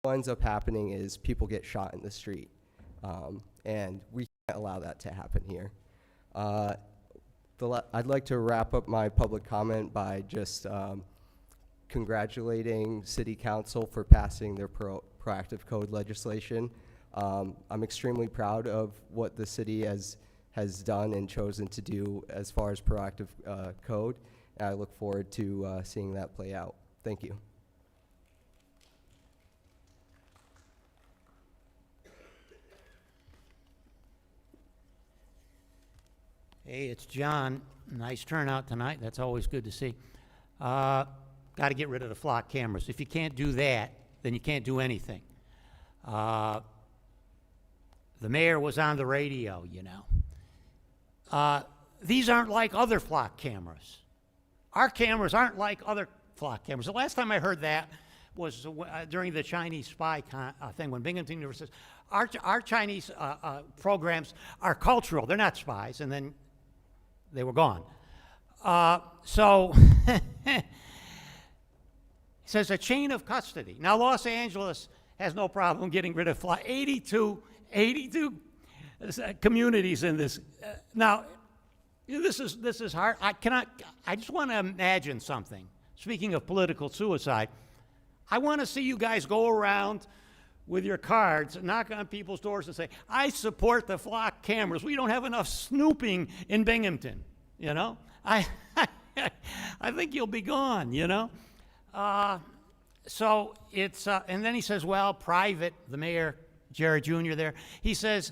what ends up happening is people get shot in the street, and we can't allow that to happen here. I'd like to wrap up my public comment by just congratulating City Council for passing their proactive code legislation. I'm extremely proud of what the city has done and chosen to do as far as proactive code, and I look forward to seeing that play out. Thank you. Hey, it's John. Nice turnout tonight. That's always good to see. Got to get rid of the flock cameras. If you can't do that, then you can't do anything. The mayor was on the radio, you know. These aren't like other flock cameras. Our cameras aren't like other flock cameras. The last time I heard that was during the Chinese spy thing when Binghamton University says, our Chinese programs are cultural. They're not spies. And then they were gone. So it says a chain of custody. Now, Los Angeles has no problem getting rid of 82 communities in this. Now, this is hard. I just want to imagine something. Speaking of political suicide, I want to see you guys go around with your cards, knock on people's doors and say, I support the flock cameras. We don't have enough snooping in Binghamton, you know? I think you'll be gone, you know? So it's, and then he says, well, private, the mayor, Jared Jr. there, he says,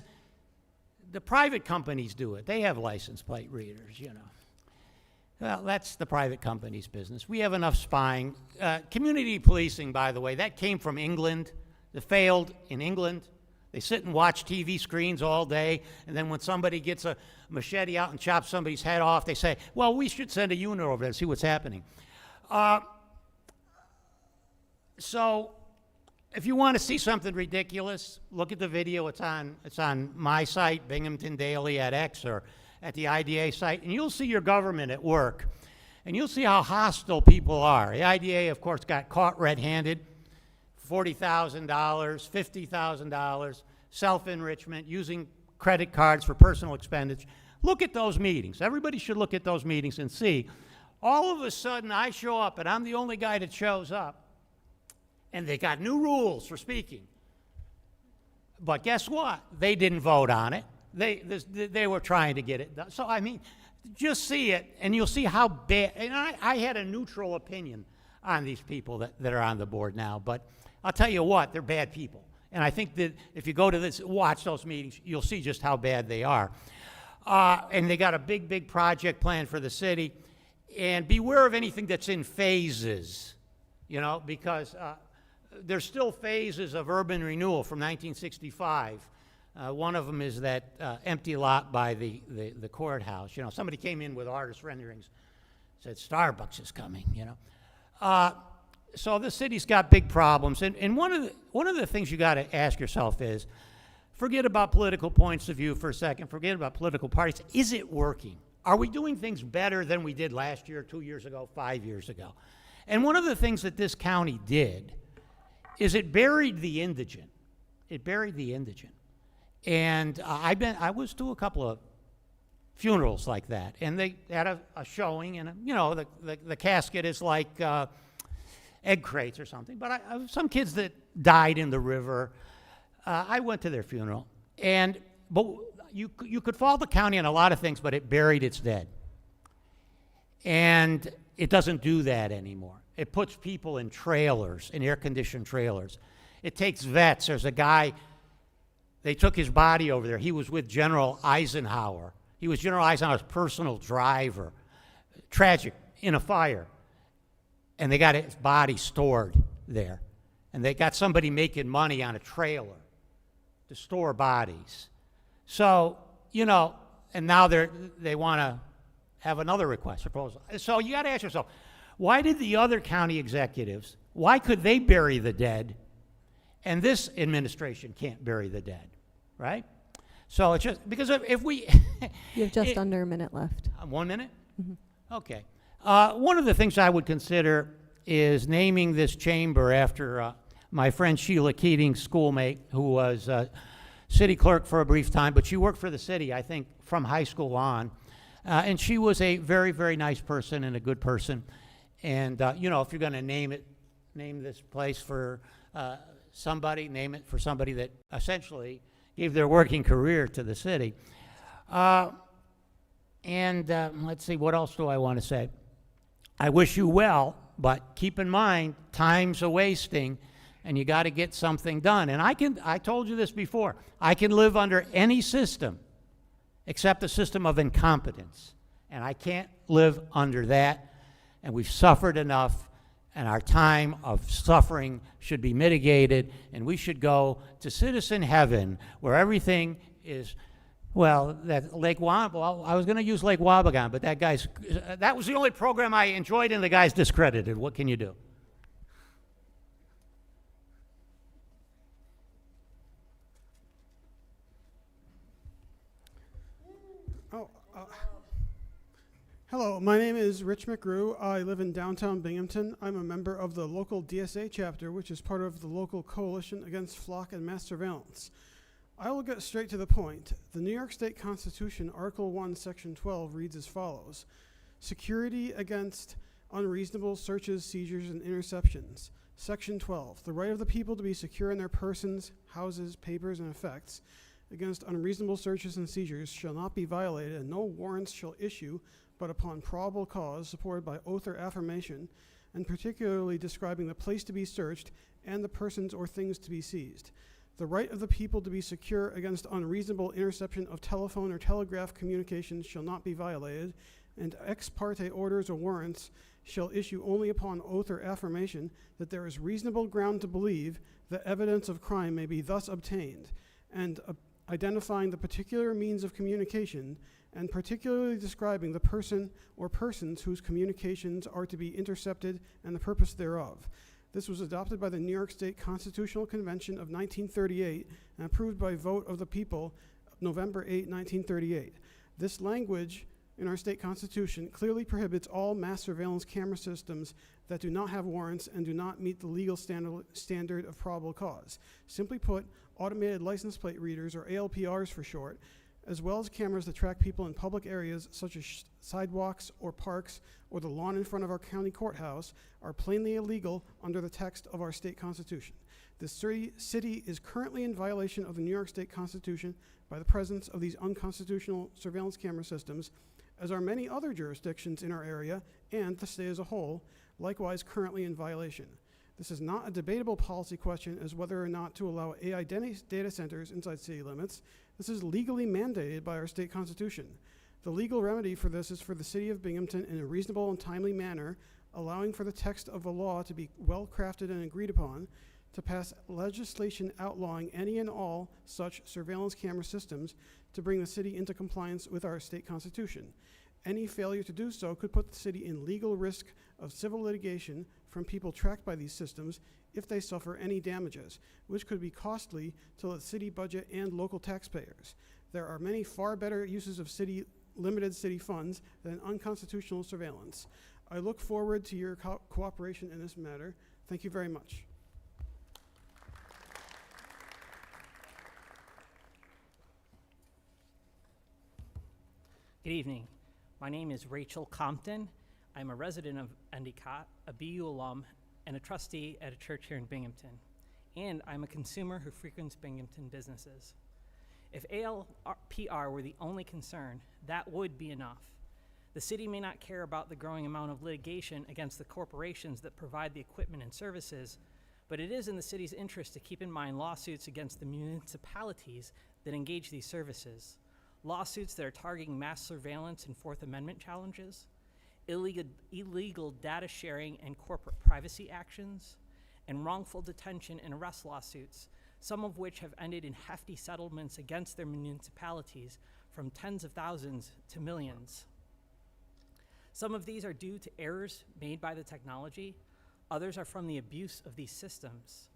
the private companies do it. They have license plate readers, you know. Well, that's the private company's business. We have enough spying. Community policing, by the way, that came from England. It failed in England. They sit and watch TV screens all day, and then when somebody gets a machete out and chops somebody's head off, they say, well, we should send a unit over there to see what's happening. So if you want to see something ridiculous, look at the video. It's on my site, Binghamton Daily at X, or at the IDA site, and you'll see your government at work, and you'll see how hostile people are. The IDA, of course, got caught red-handed. $40,000, $50,000, self-enrichment, using credit cards for personal expenditure. Look at those meetings. Everybody should look at those meetings and see. All of a sudden, I show up, and I'm the only guy that shows up, and they got new rules for speaking. But guess what? They didn't vote on it. They were trying to get it done. So, I mean, just see it, and you'll see how bad. And I had a neutral opinion on these people that are on the board now, but I'll tell you what, they're bad people. And I think that if you go to watch those meetings, you'll see just how bad they are. And they got a big, big project plan for the city. And beware of anything that's in phases, you know, because there's still phases of urban renewal from 1965. One of them is that empty lot by the courthouse. You know, somebody came in with artist renderings, said Starbucks is coming, you know. So the city's got big problems, and one of the things you got to ask yourself is, forget about political points of view for a second, forget about political parties. Is it working? Are we doing things better than we did last year, 2 years ago, 5 years ago? And one of the things that this county did is it buried the indigent. It buried the indigent. And I was to a couple of funerals like that, and they had a showing, and you know, the casket is like egg crates or something. But some kids that died in the river, I went to their funeral, but you could fault the county on a lot of things, but it buried its dead, and it doesn't do that anymore. It puts people in trailers, in air-conditioned trailers. It takes vets. There's a guy. They took his body over there. He was with General Eisenhower. He was General Eisenhower's personal driver. Tragic, in a fire. And they got his body stored there. And they got somebody making money on a trailer to store bodies. So, you know, and now they want to have another request proposal. So you got to ask yourself, why did the other county executives, why could they bury the dead, and this administration can't bury the dead, right? So it's just, because if we... You have just under a minute left. 1 minute? Mm-hmm. Okay. One of the things I would consider is naming this chamber after my friend Sheila Keating's schoolmate, who was city clerk for a brief time, but she worked for the city, I think, from high school on. And she was a very, very nice person and a good person. And, you know, if you're going to name this place for somebody, name it for somebody that essentially gave their working career to the city. Let's see, what else do I want to say? I wish you well, but keep in mind, time's a-wasting, and you got to get something done. And I told you this before, I can live under any system except the system of incompetence. And I can't live under that, and we've suffered enough, and our time of suffering should be mitigated, and we should go to citizen heaven, where everything is, well, that Lake Wabagon, well, I was going to use Lake Wabagon, but that was the only program I enjoyed, and the guy's discredited. What can you do? Hello, my name is Rich McGrew. I live in downtown Binghamton. I'm a member of the local DSA chapter, which is part of the local coalition against flock and mass surveillance. I will get straight to the point. The New York State Constitution, Article 1, Section 12, reads as follows: security against unreasonable searches, seizures, and interceptions. Section 12, the right of the people to be secure in their persons, houses, papers, and effects against unreasonable searches and seizures shall not be violated, and no warrants shall issue but upon probable cause supported by oath or affirmation, and particularly describing the place to be searched and the persons or things to be seized. The right of the people to be secure against unreasonable interception of telephone or telegraph communications shall not be violated, and ex parte orders or warrants shall issue only upon oath or affirmation that there is reasonable ground to believe that evidence of crime may be thus obtained, and identifying the particular means of communication, and particularly describing the person or persons whose communications are to be intercepted and the purpose thereof. This was adopted by the New York State Constitutional Convention of 1938 and approved by vote of the people November 8, 1938. This language in our state constitution clearly prohibits all mass surveillance camera systems that do not have warrants and do not meet the legal standard of probable cause. Simply put, automated license plate readers, or ALPRs for short, as well as cameras that track people in public areas such as sidewalks or parks or the lawn in front of our county courthouse, are plainly illegal under the text of our state constitution. The city is currently in violation of the New York State Constitution by the presence of these unconstitutional surveillance camera systems, as are many other jurisdictions in our area and the state as a whole, likewise currently in violation. This is not a debatable policy question as whether or not to allow AI data centers inside city limits. This is legally mandated by our state constitution. The legal remedy for this is for the City of Binghamton, in a reasonable and timely manner, allowing for the text of a law to be well crafted and agreed upon, to pass legislation outlawing any and all such surveillance camera systems to bring the city into compliance with our state constitution. Any failure to do so could put the city in legal risk of civil litigation from people tracked by these systems if they suffer any damages, which could be costly to the city budget and local taxpayers. There are many far better uses of limited city funds than unconstitutional surveillance. I look forward to your cooperation in this matter. Thank you very much. Good evening. My name is Rachel Compton. I'm a resident of Endicott, a BU alum, and a trustee at a church here in Binghamton. And I'm a consumer who frequents Binghamton businesses. If ALPR were the only concern, that would be enough. The city may not care about the growing amount of litigation against the corporations that provide the equipment and services, but it is in the city's interest to keep in mind lawsuits against the municipalities that engage these services. Lawsuits that are targeting mass surveillance and Fourth Amendment challenges, illegal data sharing and corporate privacy actions, and wrongful detention and arrest lawsuits, some of which have ended in hefty settlements against their municipalities from tens of thousands to millions. Some of these are due to errors made by the technology. Others are from the abuse of these systems.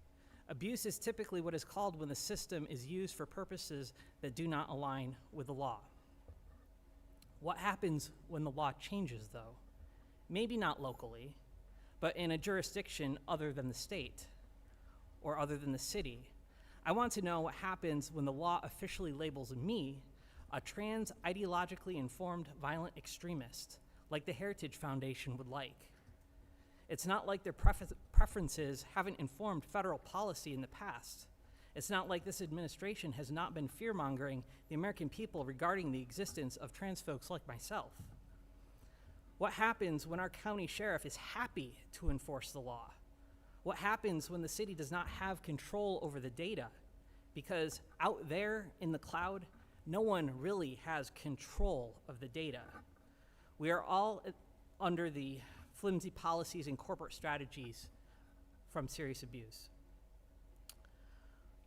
Abuse is typically what is called when the system is used for purposes that do not align with the law. What happens when the law changes, though? Maybe not locally, but in a jurisdiction other than the state, or other than the city. I want to know what happens when the law officially labels me a trans ideologically informed violent extremist, like the Heritage Foundation would like. It's not like their preferences haven't informed federal policy in the past. It's not like this administration has not been fear-mongering the American people regarding the existence of trans folks like myself. What happens when our county sheriff is happy to enforce the law? What happens when the city does not have control over the data? Because out there in the cloud, no one really has control of the data. We are all under the flimsy policies and corporate strategies from serious abuse.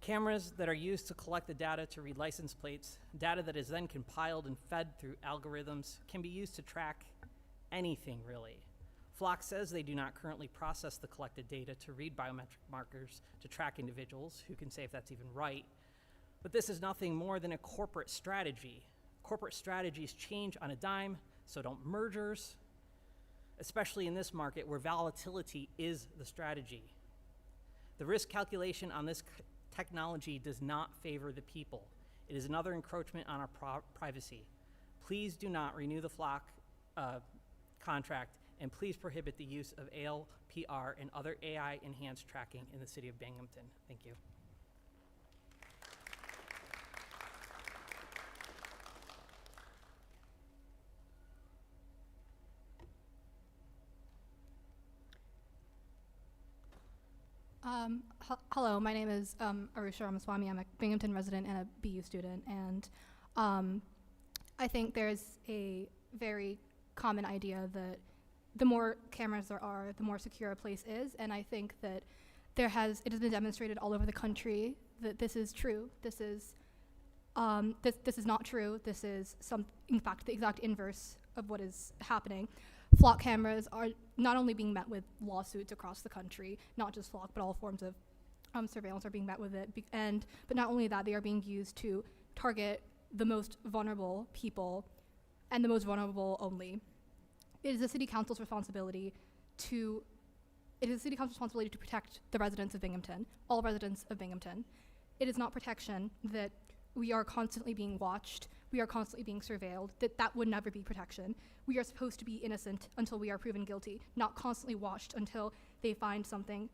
Cameras that are used to collect the data to read license plates, data that is then compiled and fed through algorithms, can be used to track anything, really. Flock says they do not currently process the collected data to read biometric markers to track individuals. Who can say if that's even right? But this is nothing more than a corporate strategy. Corporate strategies change on a dime, so don't mergers, especially in this market where volatility is the strategy. The risk calculation on this technology does not favor the people. It is another encroachment on our privacy. Please do not renew the Flock contract, and please prohibit the use of ALPR and other AI-enhanced tracking in the city of Binghamton. Thank you. Hello, my name is Arusha Ramaswamy. I'm a Binghamton resident and a BU student, and I think there's a very common idea that the more cameras there are, the more secure a place is, and I think that it has been demonstrated all over the country that this is true. This is not true. This is in fact the exact inverse of what is happening. Flock cameras are not only being met with lawsuits across the country, not just Flock, but all forms of surveillance are being met with it. But not only that, they are being used to target the most vulnerable people and the most vulnerable only. It is the City Council's responsibility to protect the residents of Binghamton, all residents of Binghamton. It is not protection that we are constantly being watched, we are constantly being surveilled, that would never be protection. We are supposed to be innocent until we are proven guilty, not constantly watched until they find something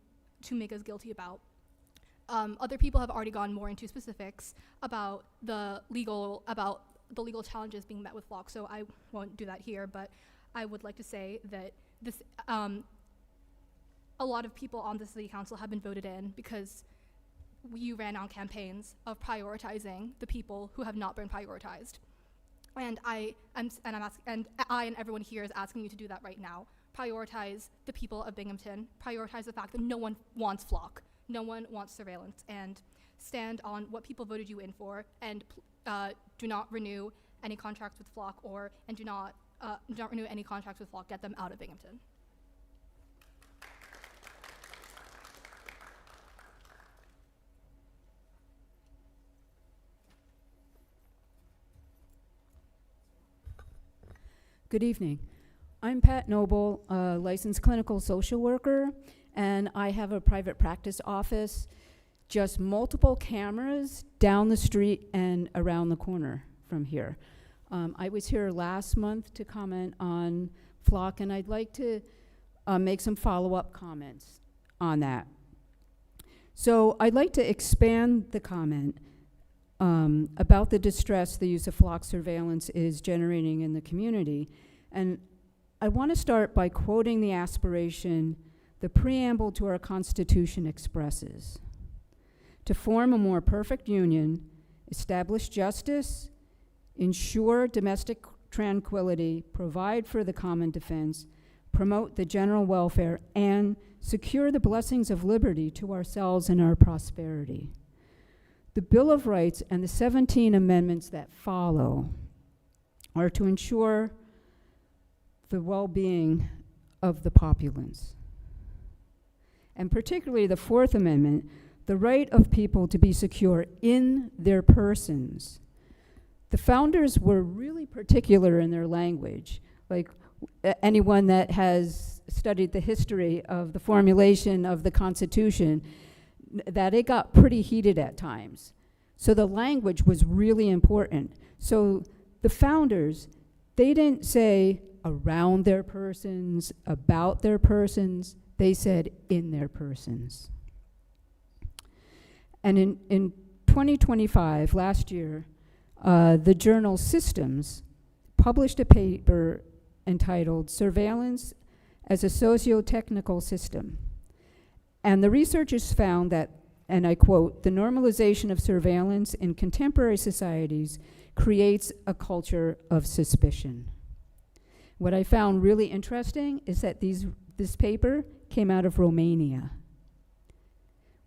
to make us guilty about. Other people have already gone more into specifics about the legal challenges being met with Flock, so I won't do that here, but I would like to say that this, a lot of people on the City Council have been voted in because you ran on campaigns of prioritizing the people who have not been prioritized. And I and everyone here is asking you to do that right now. Prioritize the people of Binghamton. Prioritize the fact that no one wants Flock. No one wants surveillance. And stand on what people voted you in for. And do not renew any contracts with Flock, and do not renew any contracts with Flock. Get them out of Binghamton. Good evening. I'm Pat Noble, a licensed clinical social worker, and I have a private practice office, just multiple cameras down the street and around the corner from here. I was here last month to comment on Flock, and I'd like to make some follow-up comments on that. So I'd like to expand the comment about the distress the use of Flock surveillance is generating in the community. And I want to start by quoting the aspiration the preamble to our Constitution expresses: to form a more perfect union, establish justice, ensure domestic tranquility, provide for the common defense, promote the general welfare, and secure the blessings of liberty to ourselves and our prosperity. The Bill of Rights and the 17 amendments that follow are to ensure the well-being of the populace. And particularly the Fourth Amendment, the right of people to be secure in their persons. The founders were really particular in their language. Like anyone that has studied the history of the formulation of the Constitution that it got pretty heated at times. So the language was really important. So the founders, they didn't say around their persons, about their persons, they said in their persons. And in 2025, last year, the journal Systems published a paper entitled Surveillance as a Socio-Technical System. And the researchers found that, and I quote, "The normalization of surveillance in contemporary societies creates a culture of suspicion." What I found really interesting is that this paper came out of Romania,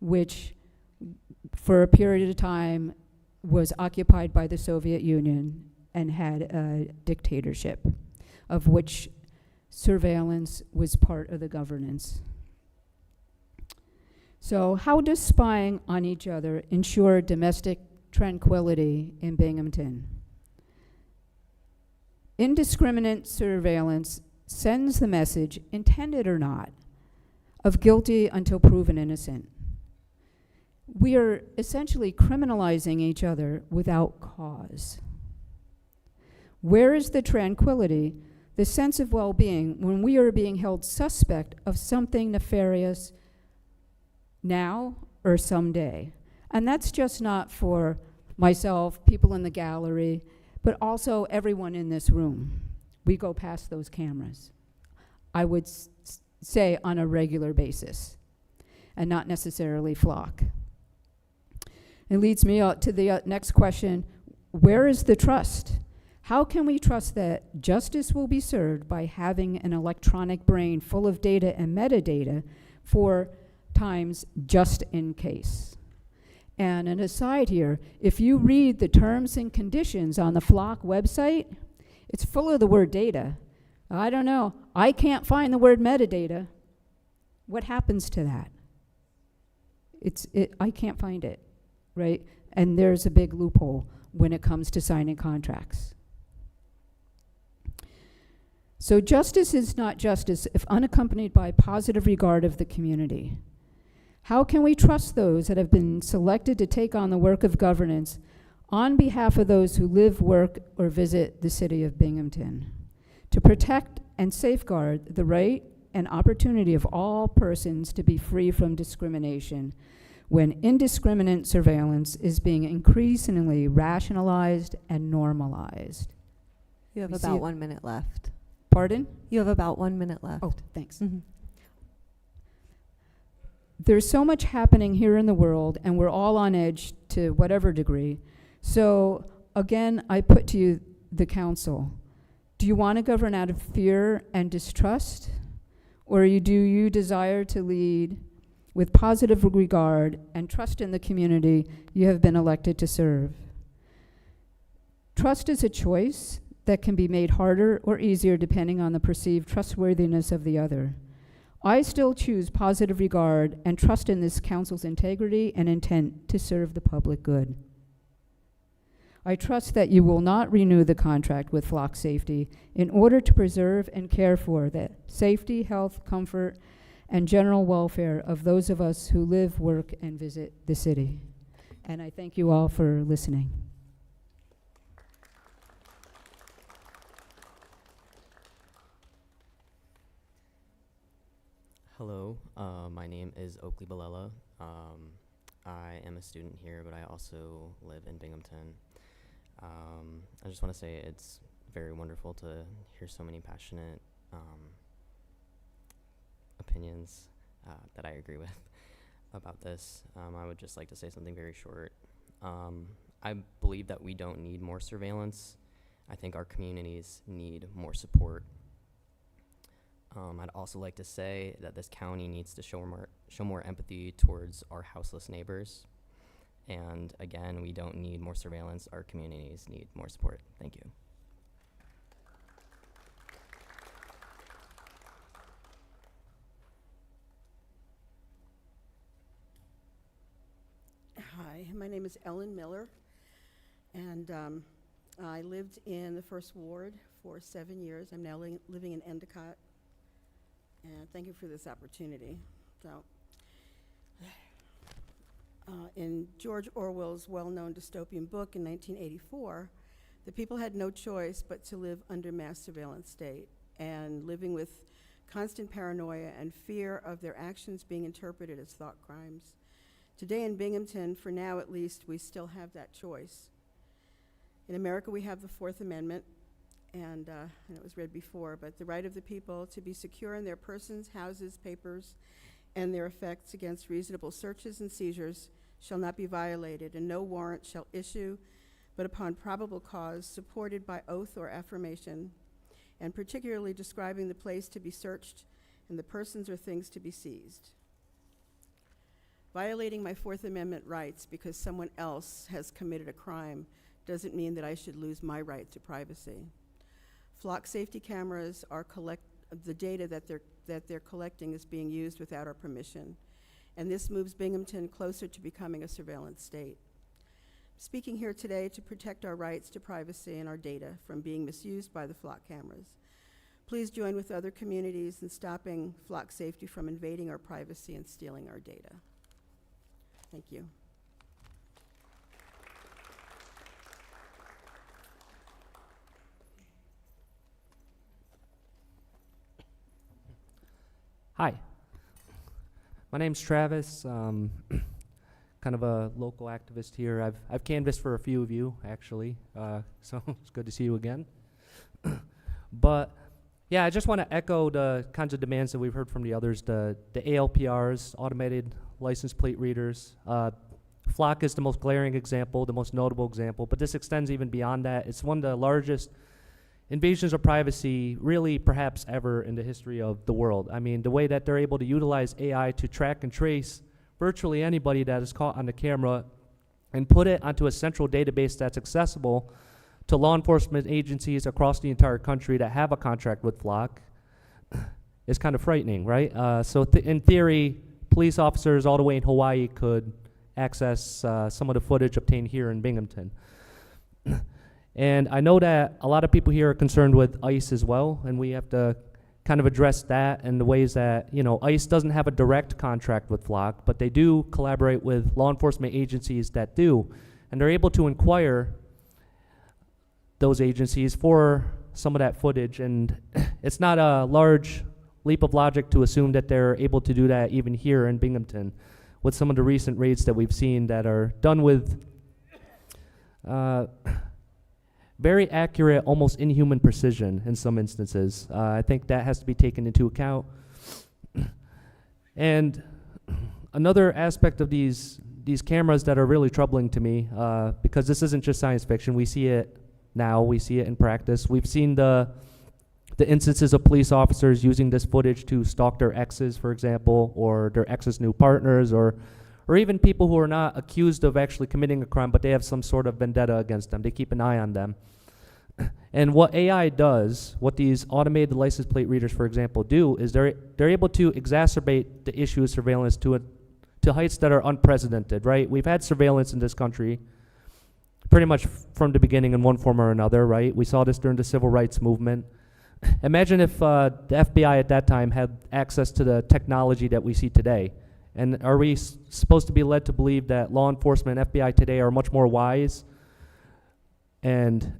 which for a period of time was occupied by the Soviet Union and had a dictatorship, of which surveillance was part of the governance. So how does spying on each other ensure domestic tranquility in Binghamton? Indiscriminate surveillance sends the message, intended or not, of guilty until proven innocent. We are essentially criminalizing each other without cause. Where is the tranquility, the sense of well-being, when we are being held suspect of something nefarious now or someday? And that's just not for myself, people in the gallery, but also everyone in this room. We go past those cameras, I would say on a regular basis, and not necessarily flock. It leads me to the next question: where is the trust? How can we trust that justice will be served by having an electronic brain full of data and metadata for times just in case? And an aside here, if you read the terms and conditions on the Flock website, it's full of the word data. I don't know, I can't find the word metadata. What happens to that? I can't find it, right? And there's a big loophole when it comes to signing contracts. So justice is not justice if unaccompanied by positive regard of the community. How can we trust those that have been selected to take on the work of governance on behalf of those who live, work, or visit the city of Binghamton, to protect and safeguard the right and opportunity of all persons to be free from discrimination when indiscriminate surveillance is being increasingly rationalized and normalized? You have We see about it- 1 minute left. Pardon? You have about 1 minute left. Oh, thanks. Mhm. There's so much happening here in the world, and we're all on edge to whatever degree. So again, I put to you the council. Do you want to govern out of fear and distrust? Or do you desire to lead with positive regard and trust in the community you have been elected to serve? Trust is a choice that can be made harder or easier depending on the perceived trustworthiness of the other. I still choose positive regard and trust in this council's integrity and intent to serve the public good. I trust that you will not renew the contract with Flock Safety in order to preserve and care for the safety, health, comfort, and general welfare of those of us who live, work, and visit the city. And I thank you all for listening. Hello, my name is Oakley Balela. I am a student here, but I also live in Binghamton. I just want to say it's very wonderful to hear so many passionate opinions that I agree with about this. I would just like to say something very short. I believe that we don't need more surveillance. I think our communities need more support. I'd also like to say that this county needs to show more empathy towards our houseless neighbors. And again, we don't need more surveillance. Our communities need more support. Thank you. Hi, my name is Ellen Miller, and I lived in the First Ward for 7 years. I'm now living in Endicott, and thank you for this opportunity. So, In George Orwell's well-known dystopian book in 1984, the people had no choice but to live under mass surveillance state and living with constant paranoia and fear of their actions being interpreted as thought crimes. Today in Binghamton, for now at least, we still have that choice. In America, we have the Fourth Amendment, and it was read before, but the right of the people to be secure in their persons, houses, papers, and their effects against reasonable searches and seizures shall not be violated, and no warrant shall issue but upon probable cause, supported by oath or affirmation, and particularly describing the place to be searched and the persons or things to be seized. Violating my Fourth Amendment rights because someone else has committed a crime doesn't mean that I should lose my right to privacy. Flock safety cameras are the data that they're collecting is being used without our permission, and this moves Binghamton closer to becoming a surveillance state. Speaking here today to protect our rights to privacy and our data from being misused by the flock cameras. Please join with other communities in stopping flock safety from invading our privacy and stealing our data. Thank you. Hi, my name's Travis. Kind of a local activist here. I've canvassed for a few of you actually, so it's good to see you again. But yeah, I just want to echo the kinds of demands that we've heard from the others. The ALPRs, automated license plate readers. Flock is the most glaring example, the most notable example, but this extends even beyond that. It's one of the largest invasions of privacy really perhaps ever in the history of the world. I mean, the way that they're able to utilize AI to track and trace virtually anybody that is caught on the camera and put it onto a central database that's accessible to law enforcement agencies across the entire country that have a contract with Flock is kind of frightening, right? So in theory, police officers all the way in Hawaii could access some of the footage obtained here in Binghamton. And I know that a lot of people here are concerned with ICE as well, and we have to kind of address that in the ways that, you know, ICE doesn't have a direct contract with Flock, but they do collaborate with law enforcement agencies that do, and they're able to inquire those agencies for some of that footage, and it's not a large leap of logic to assume that they're able to do that even here in Binghamton with some of the recent raids that we've seen that are done with very accurate, almost inhuman precision in some instances. I think that has to be taken into account. And another aspect of these cameras that are really troubling to me, because this isn't just science fiction, we see it now, we see it in practice. We've seen the instances of police officers using this footage to stalk their exes, for example, or their exes' new partners, or even people who are not accused of actually committing a crime, but they have some sort of vendetta against them. They keep an eye on them. And what AI does, what these automated license plate readers, for example, do, is they're able to exacerbate the issue of surveillance to heights that are unprecedented, right? We've had surveillance in this country pretty much from the beginning in one form or another, right? We saw this during the civil rights movement. Imagine if the FBI at that time had access to the technology that we see today. And are we supposed to be led to believe that law enforcement and FBI today are much more wise and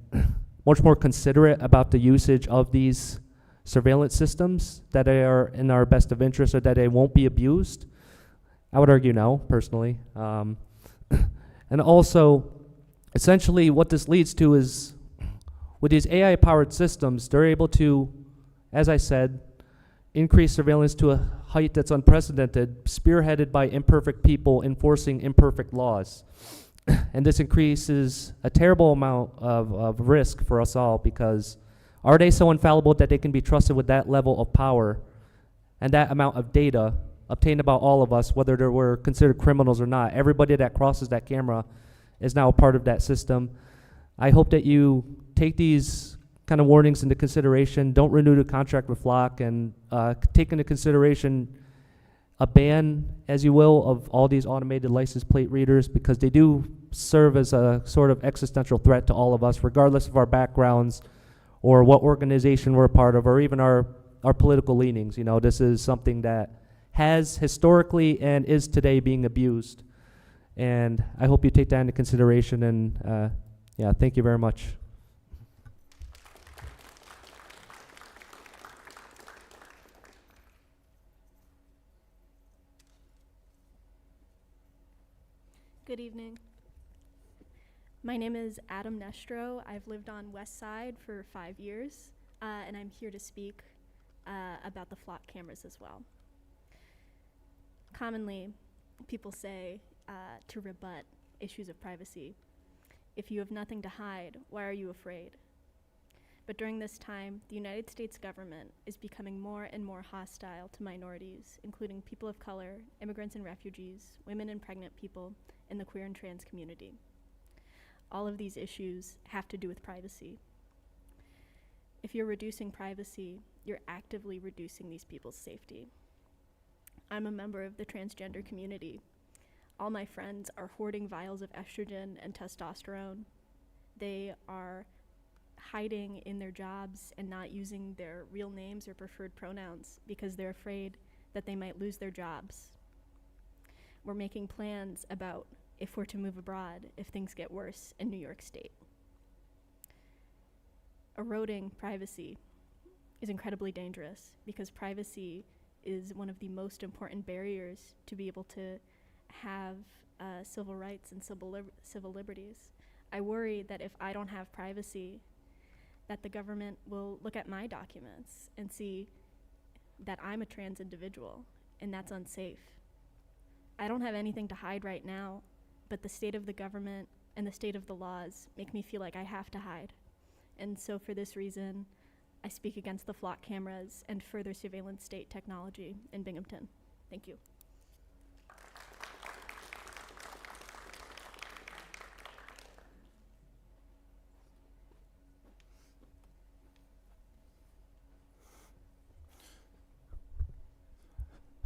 much more considerate about the usage of these surveillance systems, that they are in our best of interest or that they won't be abused? I would argue no, personally. And also, essentially what this leads to is, with these AI-powered systems, they're able to, as I said, increase surveillance to a height that's unprecedented, spearheaded by imperfect people enforcing imperfect laws. And this increases a terrible amount of risk for us all, because are they so infallible that they can be trusted with that level of power and that amount of data obtained about all of us, whether they were considered criminals or not? Everybody that crosses that camera is now a part of that system. I hope that you take these kind of warnings into consideration. Don't renew the contract with Flock, and take into consideration a ban, as you will, of all these automated license plate readers, because they do serve as a sort of existential threat to all of us, regardless of our backgrounds or what organization we're a part of, or even our political leanings. You know, this is something that has historically and is today being abused. And I hope you take that into consideration. And yeah, thank you very much. Good evening. My name is Adam Nestro. I've lived on West Side for 5 years, and I'm here to speak about the flock cameras as well. Commonly, people say to rebut issues of privacy, if you have nothing to hide, why are you afraid? But during this time, the United States government is becoming more and more hostile to minorities, including people of color, immigrants and refugees, women and pregnant people, and the queer and trans community. All of these issues have to do with privacy. If you're reducing privacy, you're actively reducing these people's safety. I'm a member of the transgender community. All my friends are hoarding vials of estrogen and testosterone. They are hiding in their jobs and not using their real names or preferred pronouns because they're afraid that they might lose their jobs. We're making plans about if we're to move abroad if things get worse in New York State. Eroding privacy is incredibly dangerous because privacy is one of the most important barriers to be able to have civil rights and civil liberties. I worry that if I don't have privacy, that the government will look at my documents and see that I'm a trans individual, and that's unsafe. I don't have anything to hide right now, but the state of the government and the state of the laws make me feel like I have to hide. And so for this reason, I speak against the flock cameras and further surveillance state technology in Binghamton. Thank you.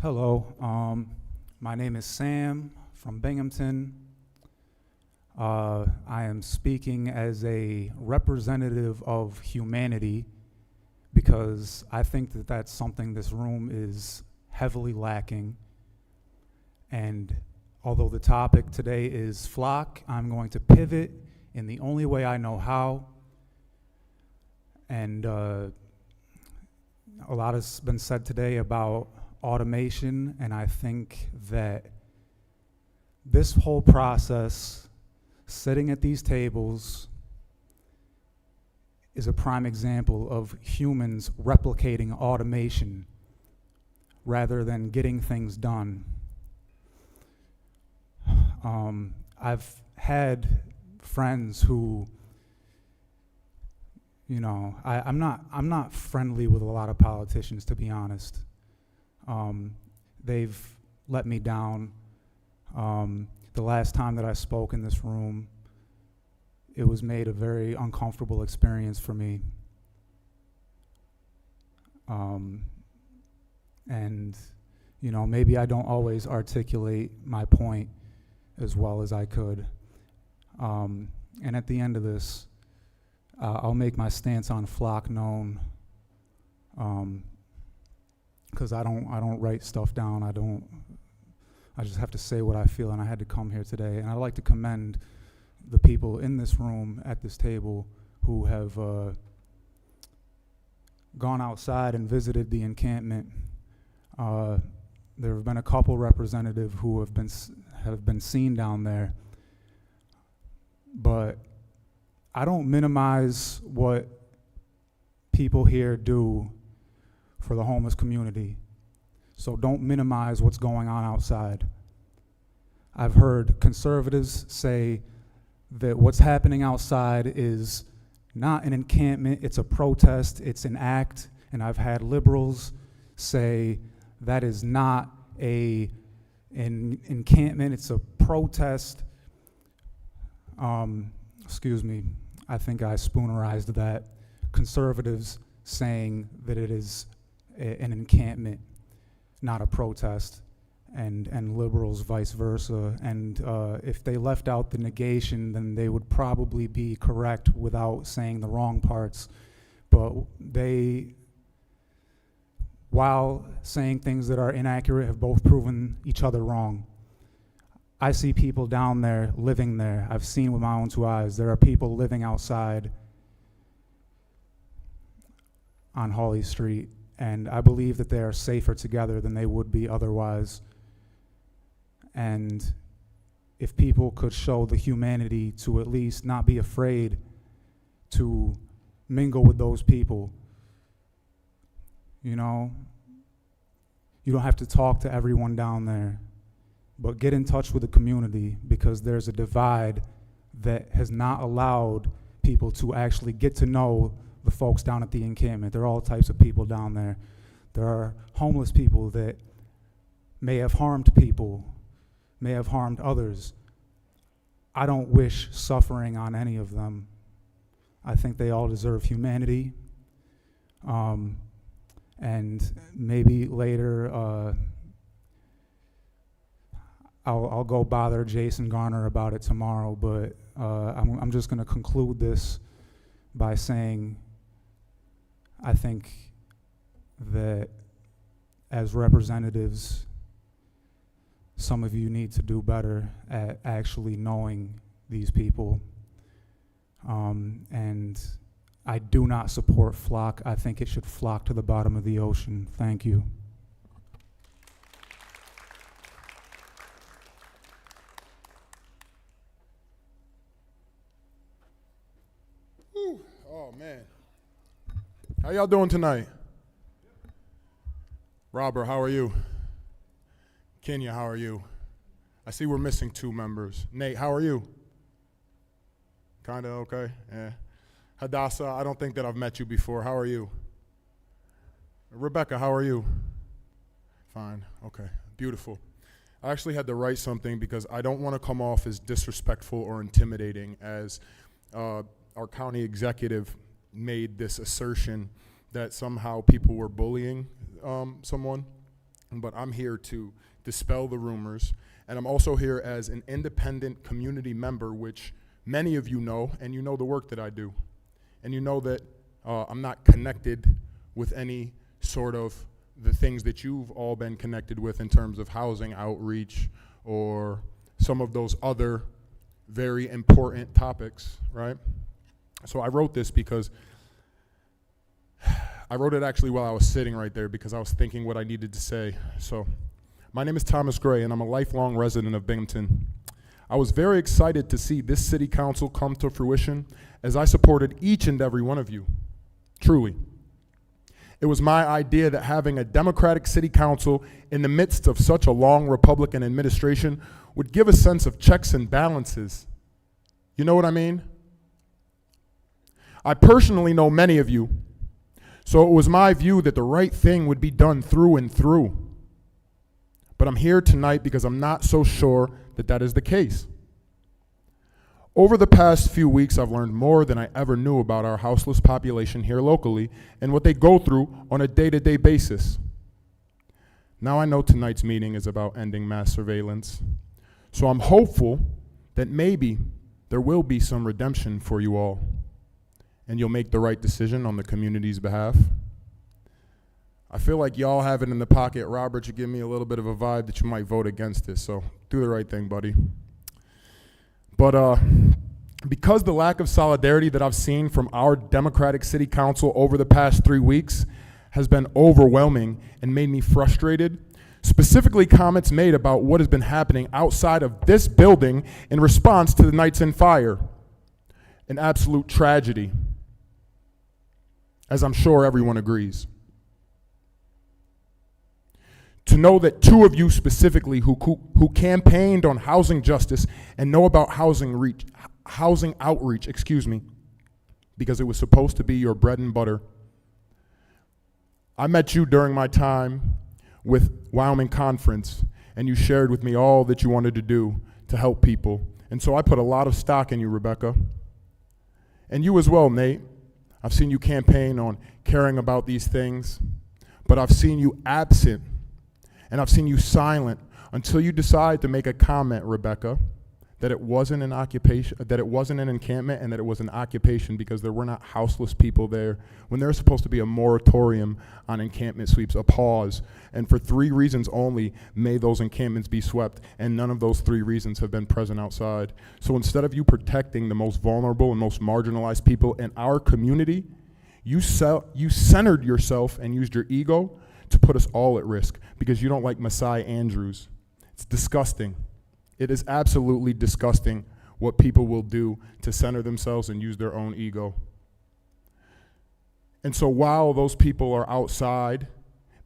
Hello, my name is Sam from Binghamton. I am speaking as a representative of humanity because I think that that's something this room is heavily lacking. And although the topic today is flock, I'm going to pivot in the only way I know how. And a lot has been said today about automation, and I think that this whole process, sitting at these tables, is a prime example of humans replicating automation rather than getting things done. I've had friends who, you know, I'm not friendly with a lot of politicians, to be honest. They've let me down. The last time that I spoke in this room, it was made a very uncomfortable experience for me. And, you know, maybe I don't always articulate my point as well as I could. And at the end of this, I'll make my stance on flock known. Because I don't write stuff down. I just have to say what I feel, and I had to come here today. And I'd like to commend the people in this room at this table who have gone outside and visited the encampment. There have been a couple representatives who have been seen down there. But I don't minimize what people here do for the homeless community. So don't minimize what's going on outside. I've heard conservatives say that what's happening outside is not an encampment, it's a protest, it's an act. And I've had liberals say that is not an encampment, it's a protest. Excuse me, I think I spoonerized that. Conservatives saying that it is an encampment, not a protest, and liberals vice versa. And if they left out the negation, then they would probably be correct without saying the wrong parts. But they, while saying things that are inaccurate, have both proven each other wrong. I see people down there living there. I've seen with my own two eyes. There are people living outside on Hawley Street, and I believe that they are safer together than they would be otherwise. And if people could show the humanity to at least not be afraid to mingle with those people, you know, you don't have to talk to everyone down there, but get in touch with the community, because there's a divide that has not allowed people to actually get to know the folks down at the encampment. There are all types of people down there. There are homeless people that may have harmed people, may have harmed others. I don't wish suffering on any of them. I think they all deserve humanity. And maybe later, I'll go bother Jason Garner about it tomorrow, but I'm just going to conclude this by saying I think that as representatives, some of you need to do better at actually knowing these people. And I do not support flock. I think it should flock to the bottom of the ocean. Thank you. Oh, man. How y'all doing tonight? Robert, how are you? Kenya, how are you? I see we're missing 2 members. Nate, how are you? Kinda okay, yeah. Hadassah, I don't think that I've met you before. How are you? Rebecca, how are you? Fine, okay, beautiful. I actually had to write something because I don't want to come off as disrespectful or intimidating, as our county executive made this assertion that somehow people were bullying someone. But I'm here to dispel the rumors, and I'm also here as an independent community member, which many of you know, and you know the work that I do. And you know that I'm not connected with any sort of the things that you've all been connected with in terms of housing outreach or some of those other very important topics, right? So I wrote this because I wrote it actually while I was sitting right there because I was thinking what I needed to say. So my name is Thomas Gray, and I'm a lifelong resident of Binghamton. I was very excited to see this city council come to fruition, as I supported each and every one of you, truly. It was my idea that having a Democratic city council in the midst of such a long Republican administration would give a sense of checks and balances. You know what I mean? I personally know many of you, so it was my view that the right thing would be done through and through. But I'm here tonight because I'm not so sure that that is the case. Over the past few weeks, I've learned more than I ever knew about our houseless population here locally and what they go through on a day-to-day basis. Now I know tonight's meeting is about ending mass surveillance, so I'm hopeful that maybe there will be some redemption for you all, and you'll make the right decision on the community's behalf. I feel like y'all have it in the pocket. Robert, you give me a little bit of a vibe that you might vote against this, so do the right thing, buddy. But because the lack of solidarity that I've seen from our Democratic City Council over the past 3 weeks has been overwhelming and made me frustrated, specifically comments made about what has been happening outside of this building in response to the Nights in Fire. An absolute tragedy, as I'm sure everyone agrees. To know that 2 of you specifically who campaigned on housing justice and know about housing outreach, because it was supposed to be your bread and butter. I met you during my time with Wyoming Conference, and you shared with me all that you wanted to do to help people. And so I put a lot of stock in you, Rebecca. And you as well, Nate. I've seen you campaign on caring about these things, but I've seen you absent. And I've seen you silent until you decide to make a comment, Rebecca, that it wasn't an occupation, that it wasn't an encampment, and that it was an occupation because there were not houseless people there, when there's supposed to be a moratorium on encampment sweeps, a pause. And for 3 reasons only may those encampments be swept, and none of those 3 reasons have been present outside. So instead of you protecting the most vulnerable and most marginalized people in our community, you centered yourself and used your ego to put us all at risk because you don't like Messiah Andrews. It's disgusting. It is absolutely disgusting what people will do to center themselves and use their own ego. And so while those people are outside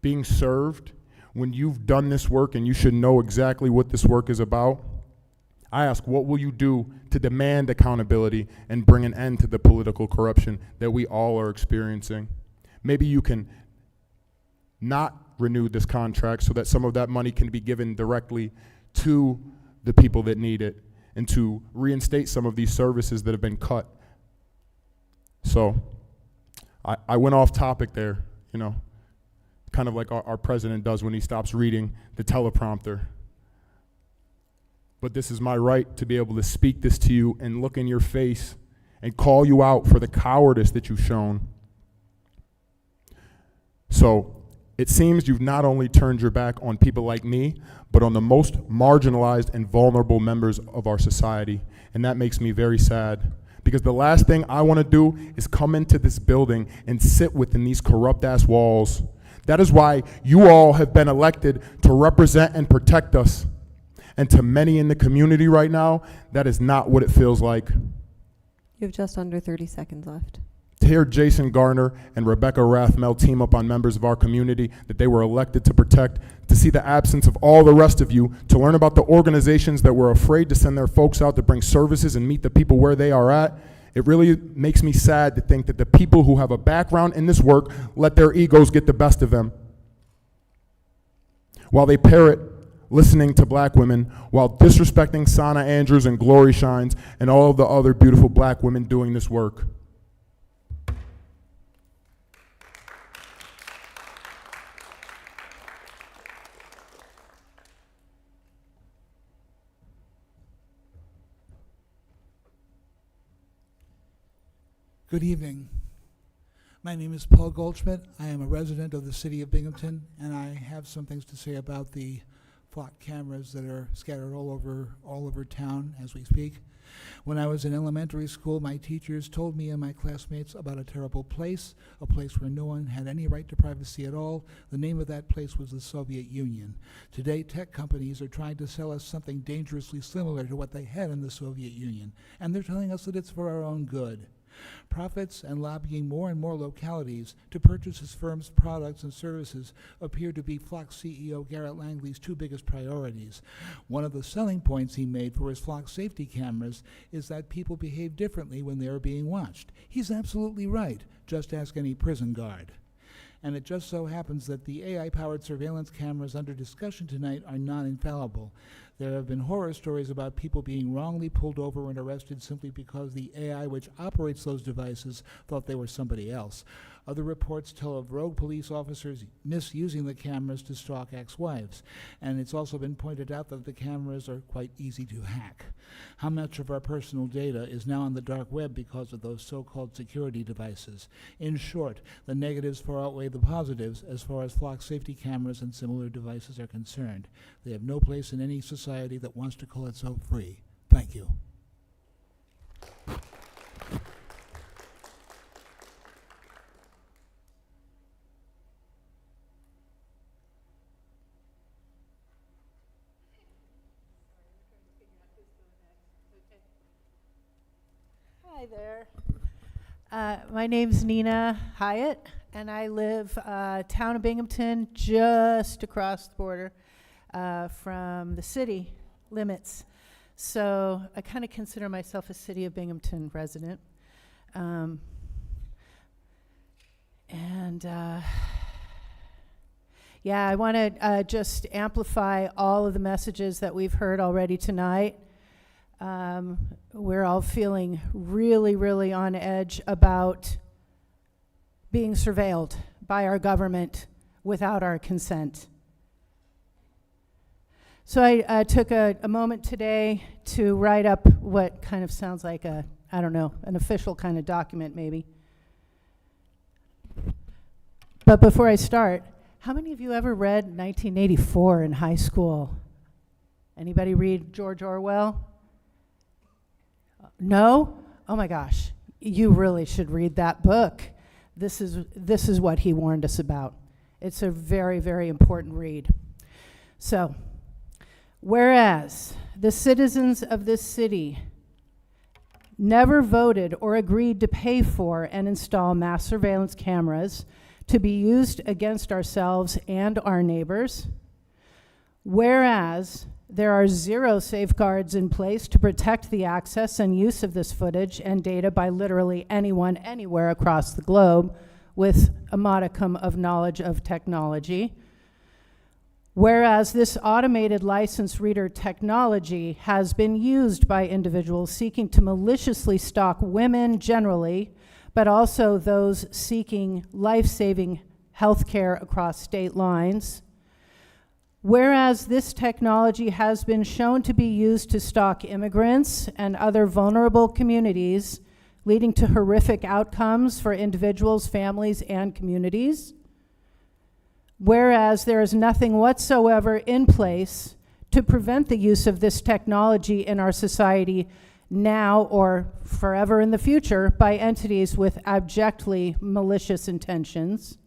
being served, when you've done this work and you should know exactly what this work is about, I ask, what will you do to demand accountability and bring an end to the political corruption that we all are experiencing? Maybe you can not renew this contract so that some of that money can be given directly to the people that need it, and to reinstate some of these services that have been cut. So I went off topic there, you know, kind of like our president does when he stops reading the teleprompter. But this is my right to be able to speak this to you and look in your face and call you out for the cowardice that you've shown. So it seems you've not only turned your back on people like me, but on the most marginalized and vulnerable members of our society. And that makes me very sad. Because the last thing I want to do is come into this building and sit within these corrupt-ass walls. That is why you all have been elected to represent and protect us. And to many in the community right now, that is not what it feels like. You have just under 30 seconds left. To hear Jason Garner and Rebecca Rathmel team up on members of our community that they were elected to protect, to see the absence of all the rest of you, to learn about the organizations that were afraid to send their folks out to bring services and meet the people where they are at, it really makes me sad to think that the people who have a background in this work let their egos get the best of them. While they parrot listening to black women, while disrespecting Sana Andrews and Glory Shines and all of the other beautiful black women doing this work. Good evening. My name is Paul Goldschmidt. I am a resident of the City of Binghamton, and I have some things to say about the flock cameras that are scattered all over town as we speak. When I was in elementary school, my teachers told me and my classmates about a terrible place, a place where no one had any right to privacy at all. The name of that place was the Soviet Union. Today, tech companies are trying to sell us something dangerously similar to what they had in the Soviet Union, and they're telling us that it's for our own good. Profits and lobbying more and more localities to purchase his firm's products and services appear to be Flock CEO Garrett Langley's 2 biggest priorities. One of the selling points he made for his Flock safety cameras is that people behave differently when they are being watched. He's absolutely right. Just ask any prison guard. And it just so happens that the AI-powered surveillance cameras under discussion tonight are not infallible. There have been horror stories about people being wrongly pulled over and arrested simply because the AI which operates those devices thought they were somebody else. Other reports tell of rogue police officers misusing the cameras to stalk ex-wives. And it's also been pointed out that the cameras are quite easy to hack. How much of our personal data is now on the dark web because of those so-called security devices? In short, the negatives far outweigh the positives as far as flock safety cameras and similar devices are concerned. They have no place in any society that wants to call itself free. Thank you. Hi there. My name's Nina Hyatt, and I live town of Binghamton, just across the border from the city limits. So I kind of consider myself a City of Binghamton resident. Yeah, I want to just amplify all of the messages that we've heard already tonight. We're all feeling really, really on edge about being surveilled by our government without our consent. So I took a moment today to write up what kind of sounds like a, I don't know, an official kind of document maybe. But before I start, how many of you ever read 1984 in high school? Anybody read George Orwell? No? Oh my gosh, you really should read that book. This is what he warned us about. It's a very, very important read. So, whereas the citizens of this city never voted or agreed to pay for and install mass surveillance cameras to be used against ourselves and our neighbors, whereas there are zero safeguards in place to protect the access and use of this footage and data by literally anyone, anywhere across the globe with a modicum of knowledge of technology, whereas this automated license reader technology has been used by individuals seeking to maliciously stalk women generally, but also those seeking life-saving health care across state lines, whereas this technology has been shown to be used to stalk immigrants and other vulnerable communities, leading to horrific outcomes for individuals, families, and communities, whereas there is nothing whatsoever in place to prevent the use of this technology in our society now or forever in the future by entities with abjectly malicious intentions,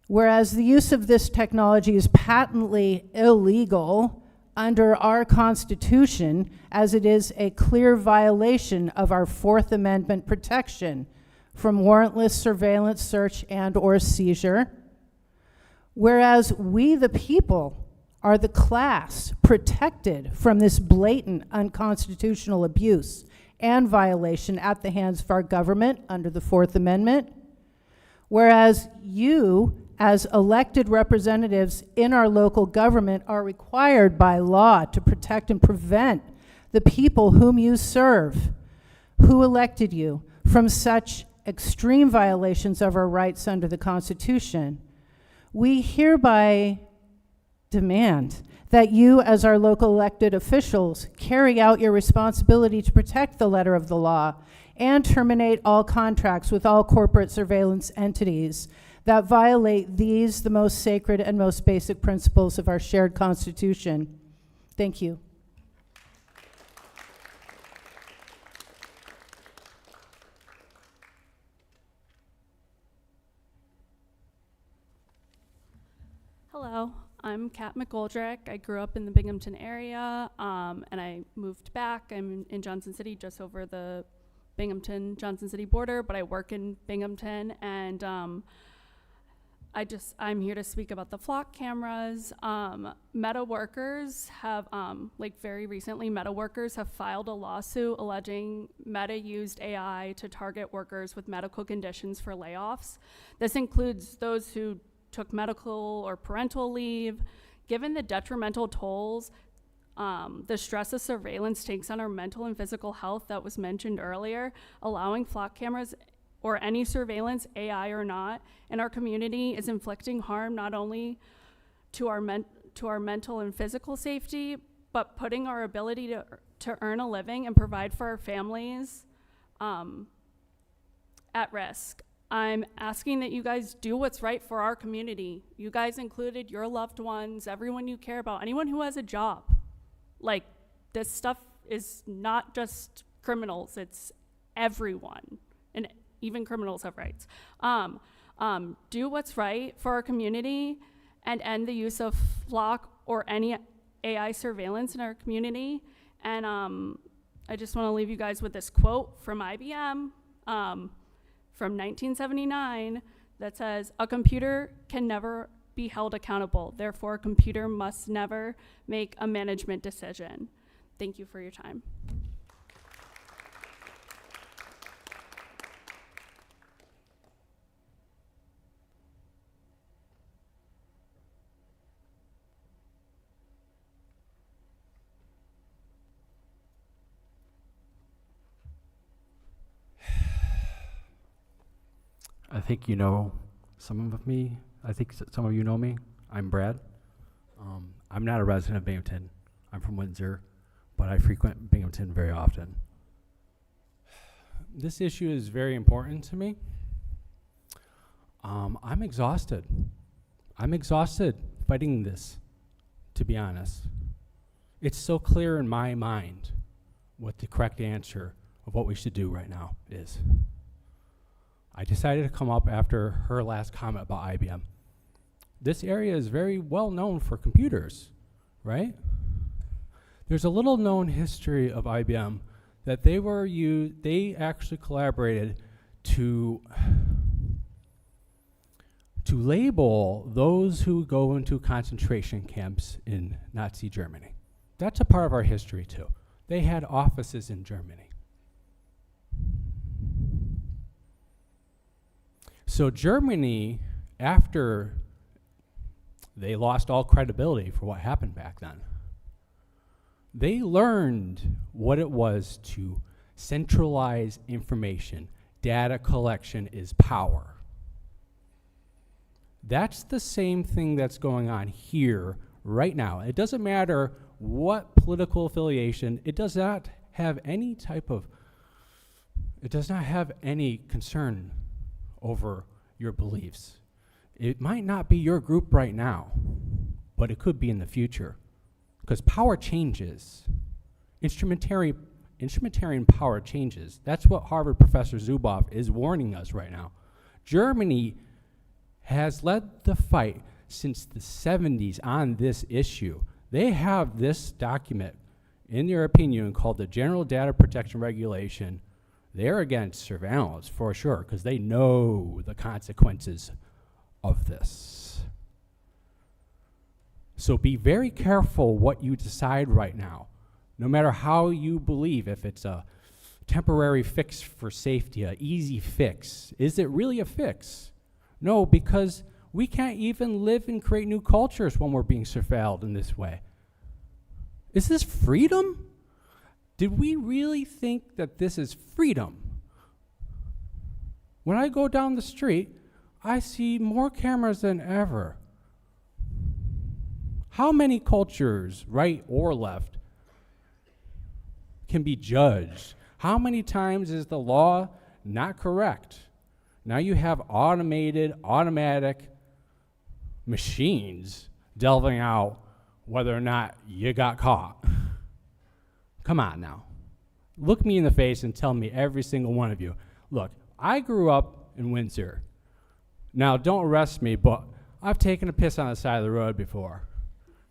whereas the use of this technology is patently illegal under our Constitution, as it is a clear violation of our Fourth Amendment protection from warrantless surveillance, search, and or seizure, whereas we the people are the class protected from this blatant unconstitutional abuse and violation at the hands of our government under the Fourth Amendment, whereas you, as elected representatives in our local government, are required by law to protect and prevent the people whom you serve, who elected you, from such extreme violations of our rights under the Constitution. We hereby demand that you, as our local elected officials, carry out your responsibility to protect the letter of the law and terminate all contracts with all corporate surveillance entities that violate these, the most sacred and most basic principles of our shared Constitution. Thank you. Hello, I'm Kat McGoldrick. I grew up in the Binghamton area, and I moved back. I'm in Johnson City, just over the Binghamton-Johnson City border, but I work in Binghamton, and I'm here to speak about the flock cameras. Meta workers have, very recently, Meta workers have filed a lawsuit alleging Meta used AI to target workers with medical conditions for layoffs. This includes those who took medical or parental leave. Given the detrimental tolls, the stress of surveillance takes on our mental and physical health that was mentioned earlier, allowing flock cameras or any surveillance, AI or not, in our community is inflicting harm not only to our mental and physical safety, but putting our ability to earn a living and provide for our families at risk. I'm asking that you guys do what's right for our community. You guys included your loved ones, everyone you care about, anyone who has a job. This stuff is not just criminals, it's everyone. And even criminals have rights. Do what's right for our community and end the use of flock or any AI surveillance in our community. And I just want to leave you guys with this quote from IBM from 1979 that says, "A computer can never be held accountable. Therefore, a computer must never make a management decision." Thank you for your time. I think you know some of me. I think some of you know me. I'm Brad. I'm not a resident of Binghamton. I'm from Windsor, but I frequent Binghamton very often. This issue is very important to me. I'm exhausted. I'm exhausted fighting this, to be honest. It's so clear in my mind what the correct answer of what we should do right now is. I decided to come up after her last comment about IBM. This area is very well known for computers, right? There's a little known history of IBM that they actually collaborated to label those who go into concentration camps in Nazi Germany. That's a part of our history too. They had offices in Germany. So Germany, after they lost all credibility for what happened back then, they learned what it was to centralize information. Data collection is power. That's the same thing that's going on here right now. It doesn't matter what political affiliation, it does not have any concern over your beliefs. It might not be your group right now, but it could be in the future. Because power changes. Instrumentarian power changes. That's what Harvard professor Zuboff is warning us right now. Germany has led the fight since the 70s on this issue. They have this document in their opinion called the General Data Protection Regulation. They're against surveillance for sure because they know the consequences of this. So be very careful what you decide right now, no matter how you believe, if it's a temporary fix for safety, an easy fix. Is it really a fix? No, because we can't even live and create new cultures when we're being surveilled in this way. Is this freedom? Did we really think that this is freedom? When I go down the street, I see more cameras than ever. How many cultures, right or left, can be judged? How many times is the law not correct? Now you have automatic machines delving out whether or not you got caught. Come on now. Look me in the face and tell me, every single one of you, look, I grew up in Windsor. Now, don't arrest me, but I've taken a piss on the side of the road before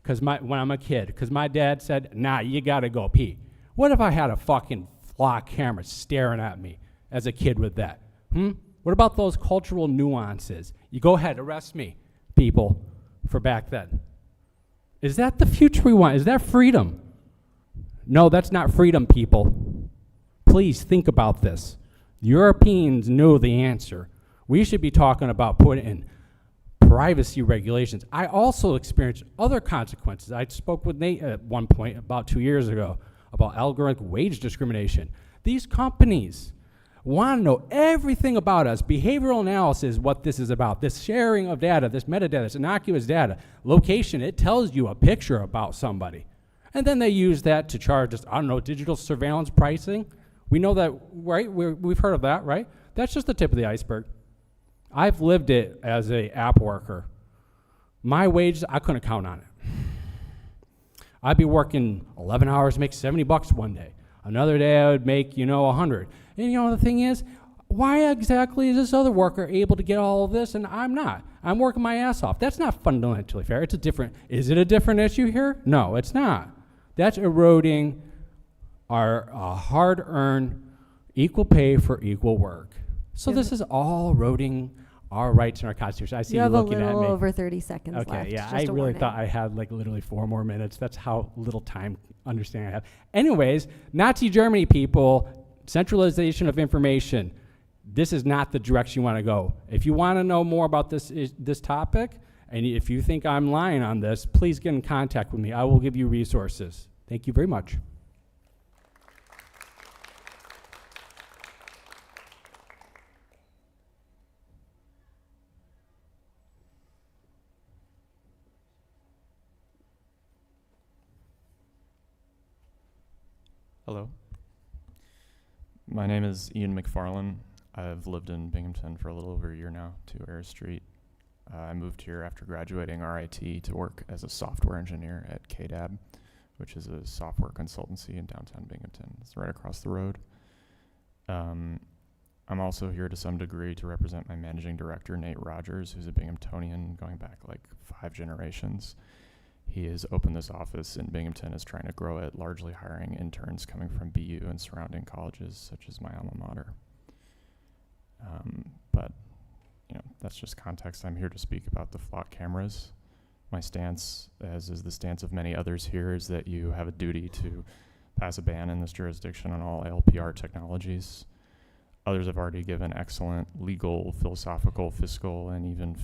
when I'm a kid, because my dad said, nah, you gotta go pee. What if I had a fucking flock camera staring at me as a kid with that? What about those cultural nuances? You go ahead, arrest me, people, for back then. Is that the future we want? Is that freedom? No, that's not freedom, people. Please think about this. Europeans know the answer. We should be talking about putting in privacy regulations. I also experienced other consequences. I spoke with Nate at one point about 2 years ago about algorithmic wage discrimination. These companies want to know everything about us. Behavioral analysis is what this is about. This sharing of data, this metadata, this innocuous data. Location, it tells you a picture about somebody. And then they use that to charge us, I don't know, digital surveillance pricing. We know that, right? We've heard of that, right? That's just the tip of the iceberg. I've lived it as a app worker. My wages, I couldn't count on it. I'd be working 11 hours, make $70 one day. Another day I would make, 100. And the thing is, why exactly is this other worker able to get all of this and I'm not? I'm working my ass off. That's not fundamentally fair. Is it a different issue here? No, it's not. That's eroding our hard-earned equal pay for equal work. So this is all eroding our rights in our Constitution. I see you looking at me. You have a little over 30 seconds left. Okay, yeah, I really thought I had literally 4 more minutes. That's how little time understanding I have. Anyways, Nazi Germany people, centralization of information. This is not the direction you want to go. If you want to know more about this topic, and if you think I'm lying on this, please get in contact with me. I will give you resources. Thank you very much. Hello. My name is Ian McFarlane. I've lived in Binghamton for a little over a year now, 2 Ayers Street. I moved here after graduating RIT to work as a software engineer at KDAB, which is a software consultancy in downtown Binghamton. It's right across the road. I'm also here to some degree to represent my managing director, Nate Rogers, who's a Binghamtonian going back like 5 generations. He has opened this office in Binghamton, is trying to grow it, largely hiring interns coming from BU and surrounding colleges, such as my alma mater. But, you know, that's just context. I'm here to speak about the flock cameras. My stance, as is the stance of many others here, is that you have a duty to pass a ban in this jurisdiction on all ALPR technologies. Others have already given excellent legal, philosophical, fiscal, and even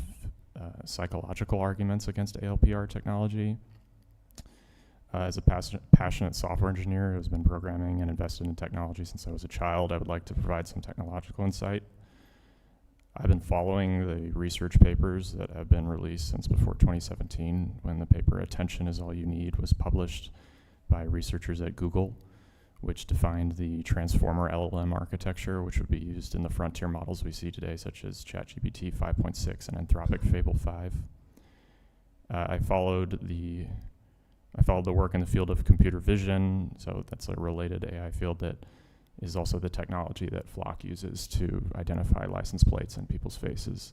psychological arguments against ALPR technology. As a passionate software engineer who's been programming and invested in technology since I was a child, I would like to provide some technological insight. I've been following the research papers that have been released since before 2017, when the paper Attention is All You Need was published by researchers at Google, which defined the transformer LLM architecture, which would be used in the frontier models we see today, such as ChatGPT 5.6 and Anthropic Fable 5. I followed the work in the field of computer vision, so that's a related AI field that is also the technology that Flock uses to identify license plates and people's faces.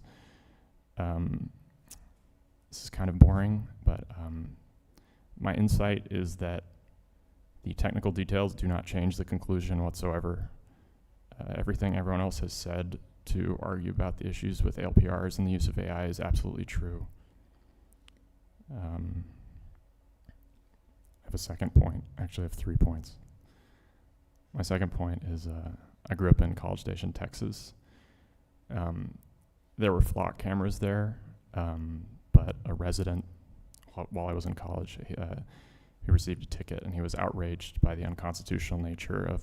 This is kind of boring, but my insight is that the technical details do not change the conclusion whatsoever. Everything everyone else has said to argue about the issues with ALPRs and the use of AI is absolutely true. I have a second point. Actually, I have 3 points. My second point is I grew up in College Station, Texas. There were flock cameras there, but a resident, while I was in college, he received a ticket, and he was outraged by the unconstitutional nature of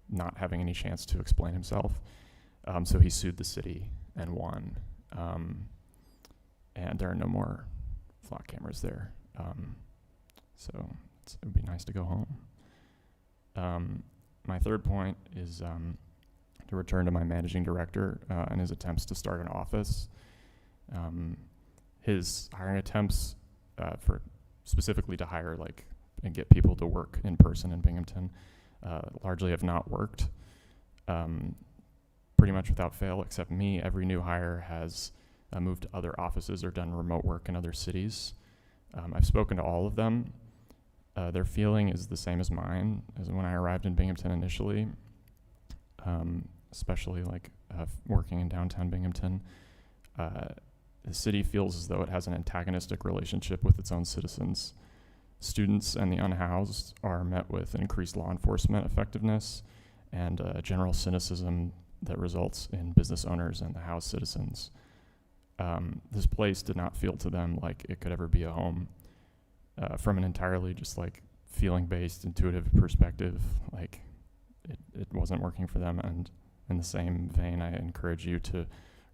not having any chance to explain himself. So he sued the city and won. And there are no more flock cameras there. So it would be nice to go home. My third point is to return to my managing director and his attempts to start an office. His hiring attempts for specifically to hire and get people to work in person in Binghamton largely have not worked. Pretty much without fail, except me, every new hire has moved to other offices or done remote work in other cities. I've spoken to all of them. Their feeling is the same as mine as when I arrived in Binghamton initially, especially working in downtown Binghamton. The city feels as though it has an antagonistic relationship with its own citizens. Students and the unhoused are met with increased law enforcement effectiveness and general cynicism that results in business owners and the housed citizens. This place did not feel to them like it could ever be a home. From an entirely just feeling-based, intuitive perspective, it wasn't working for them. And in the same vein, I encourage you to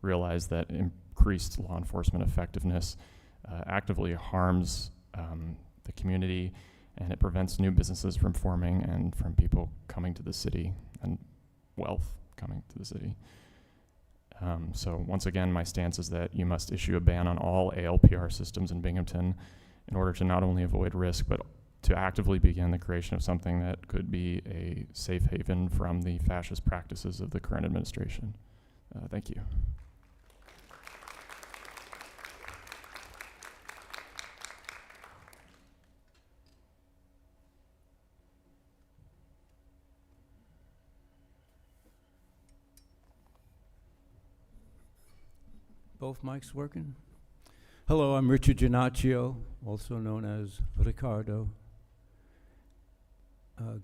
realize that increased law enforcement effectiveness actively harms the community, and it prevents new businesses from forming and from people coming to the city and wealth coming to the city. So once again, my stance is that you must issue a ban on all ALPR systems in Binghamton in order to not only avoid risk, but to actively begin the creation of something that could be a safe haven from the fascist practices of the current administration. Thank you. Both mics working? Hello, I'm Richard Giannaccio, also known as Ricardo.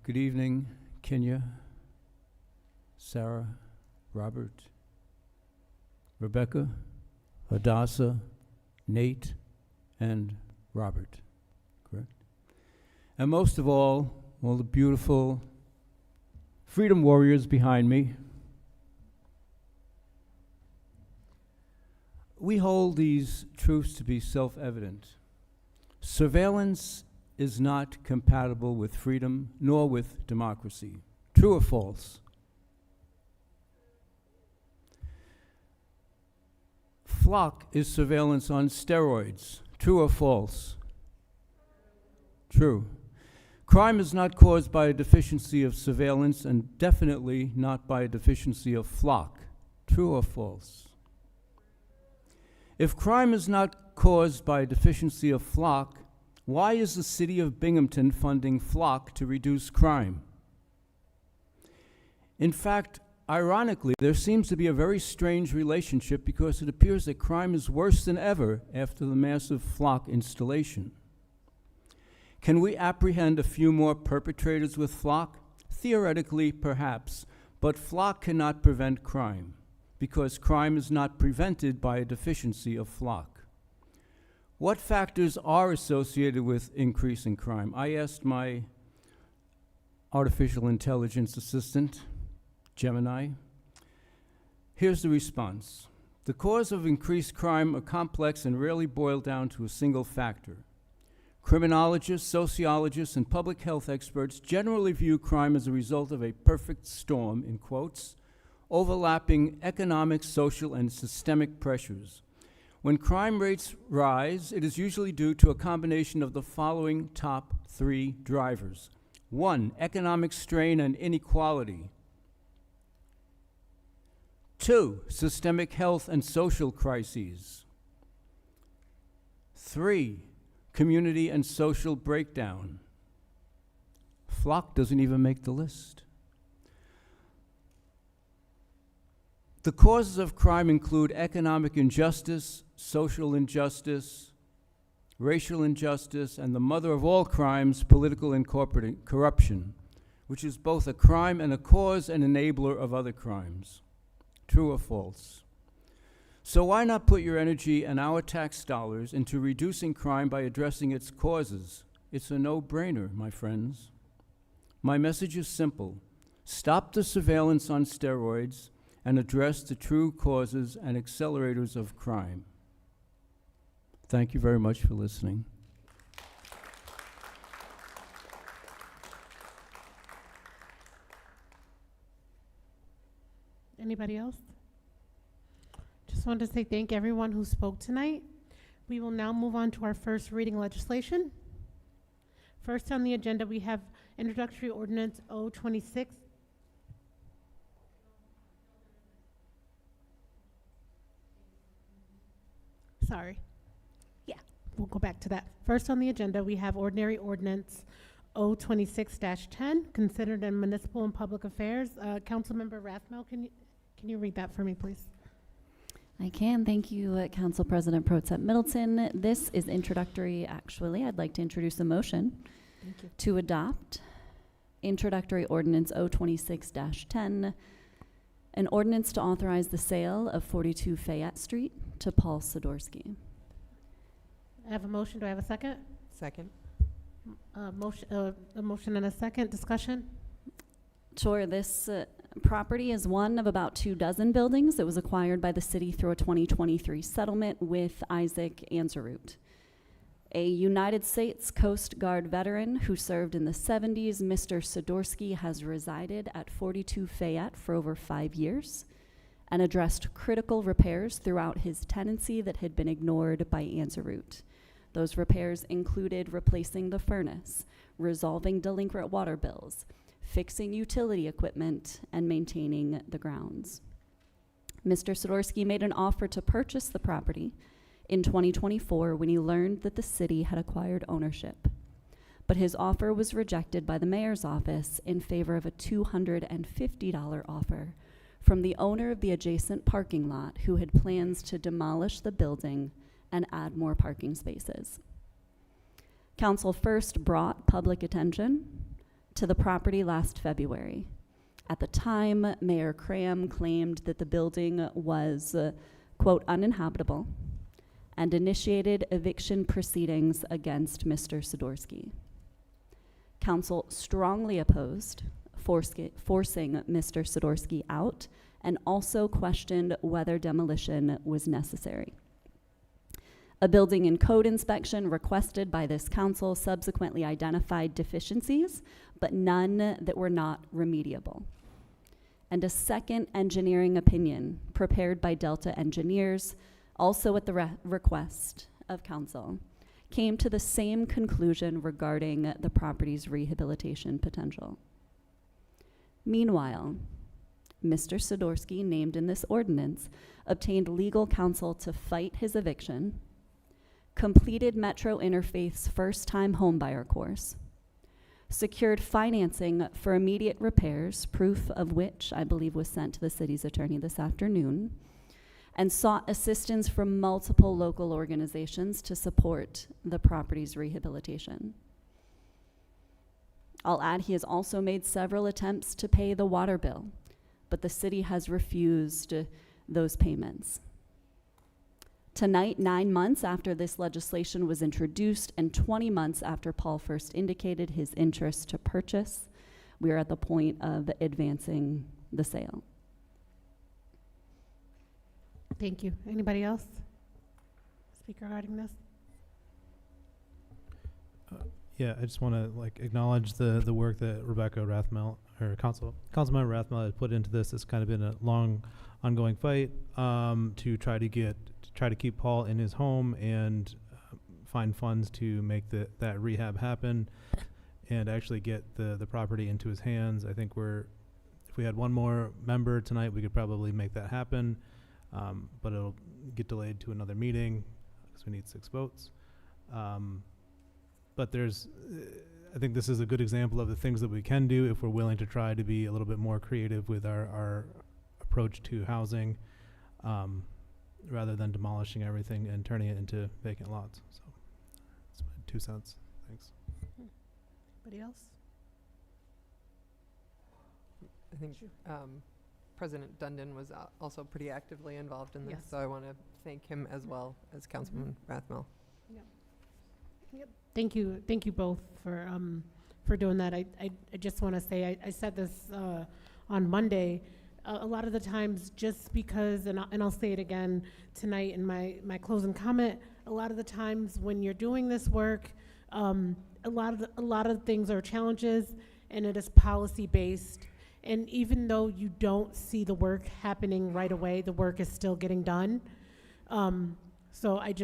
Good evening, Kenya, Sarah, Robert, Rebecca, Hadassah, Nate, and Robert, correct? And most of all the beautiful freedom warriors behind me. We hold these truths to be self-evident. Surveillance is not compatible with freedom nor with democracy. True or false? Flock is surveillance on steroids. True or false? True. Crime is not caused by a deficiency of surveillance and definitely not by a deficiency of flock. True or false? If crime is not caused by a deficiency of flock, why is the City of Binghamton funding flock to reduce crime? In fact, ironically, there seems to be a very strange relationship because it appears that crime is worse than ever after the massive flock installation. Can we apprehend a few more perpetrators with flock? Theoretically, perhaps, but flock cannot prevent crime because crime is not prevented by a deficiency of flock. What factors are associated with increasing crime? I asked my artificial intelligence assistant, Gemini. Here's the response. The cause of increased crime are complex and rarely boil down to a single factor. Criminologists, sociologists, and public health experts generally view crime as a result of a perfect storm, in quotes, overlapping economic, social, and systemic pressures. When crime rates rise, it is usually due to a combination of the following top 3 drivers. 1, economic strain and inequality. 2, systemic health and social crises. 3, community and social breakdown. Flock doesn't even make the list. The causes of crime include economic injustice, social injustice, racial injustice, and the mother of all crimes, political and corporate corruption, which is both a crime and a cause and enabler of other crimes. True or false? So why not put your energy and our tax dollars into reducing crime by addressing its causes? It's a no-brainer, my friends. My message is simple. Stop the surveillance on steroids and address the true causes and accelerators of crime. Thank you very much for listening. Anybody else? Just wanted to say thank everyone who spoke tonight. We will now move on to our first reading legislation. First on the agenda, we have Introductory Ordinance 026. Sorry. Yeah, we'll go back to that. First on the agenda, we have Ordinary Ordinance 026-10, considered in municipal and public affairs. Councilmember Rathmel, can you read that for me, please? I can. Thank you, Council President Pro Tem Middleton. This is introductory, actually. I'd like to introduce a motion to adopt Introductory Ordinance 026-10, an ordinance to authorize the sale of 42 Fayette Street to Paul Sidorsky. I have a motion. Do I have a second? Second. A motion and a second. Discussion? Sure. This property is one of about 24 buildings that was acquired by the city through a 2023 settlement with Isaac Anzarut, a United States Coast Guard veteran who served in the 70s. Mr. Sidorsky has resided at 42 Fayette for over 5 years and addressed critical repairs throughout his tenancy that had been ignored by Anzarut. Those repairs included replacing the furnace, resolving delinquent water bills, fixing utility equipment, and maintaining the grounds. Mr. Sidorsky made an offer to purchase the property in 2024 when he learned that the city had acquired ownership. But his offer was rejected by the mayor's office in favor of a $250 offer from the owner of the adjacent parking lot, who had plans to demolish the building and add more parking spaces. Council first brought public attention to the property last February. At the time, Mayor Cram claimed that the building was, quote, uninhabitable, and initiated eviction proceedings against Mr. Sidorsky. Council strongly opposed forcing Mr. Sidorsky out and also questioned whether demolition was necessary. A building and code inspection requested by this council subsequently identified deficiencies, but none that were not remediable. And a second engineering opinion prepared by Delta engineers, also at the request of council, came to the same conclusion regarding the property's rehabilitation potential. Meanwhile, Mr. Sidorsky, named in this ordinance, obtained legal counsel to fight his eviction, completed Metro Interfaith's first-time homebuyer course, secured financing for immediate repairs, proof of which I believe was sent to the city's attorney this afternoon, and sought assistance from multiple local organizations to support the property's rehabilitation. I'll add he has also made several attempts to pay the water bill, but the city has refused those payments. Tonight, 9 months after this legislation was introduced and 20 months after Paul first indicated his interest to purchase, we are at the point of advancing the sale. Thank you. Anybody else speak regarding this? Yeah, I just want to acknowledge the work that Rebecca Rathmel, or Councilmember Rathmel, has put into this. It's kind of been a long, ongoing fight to try to keep Paul in his home and find funds to make that rehab happen, and actually get the property into his hands. I think if we had one more member tonight, we could probably make that happen, but it'll get delayed to another meeting because we need 6 votes. But I think this is a good example of the things that we can do if we're willing to try to be a little bit more creative with our approach to housing, rather than demolishing everything and turning it into vacant lots. So that's my 2 cents. Thanks. Anybody else? I think President Dundon was also pretty actively involved in this, Yes. so I want to thank him as well as Councilman Rathmel. Yep. Thank you both for doing that. I just want to say, I said this on Monday, a lot of the times just because, and I'll say it again tonight in my closing comment, a lot of the times when you're doing this work, a lot of things are challenges, and it is policy based. And even though you don't see the work happening right away, the work is still getting done. So I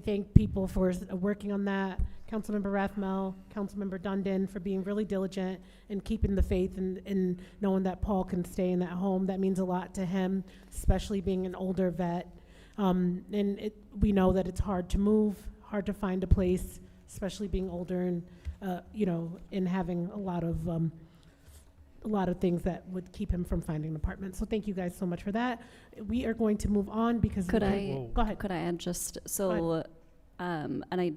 thank people for working on that. Councilmember Rathmel, Councilmember Dundon for being really diligent and keeping the faith and knowing that Paul can stay in that home. That means a lot to him, especially being an older vet. And we know that it's hard to move, hard to find a place, especially being older and, and having a lot of things that would keep him from finding an apartment. So thank you guys so much for that. We are going to move on because Go ahead. Could I add just so, and I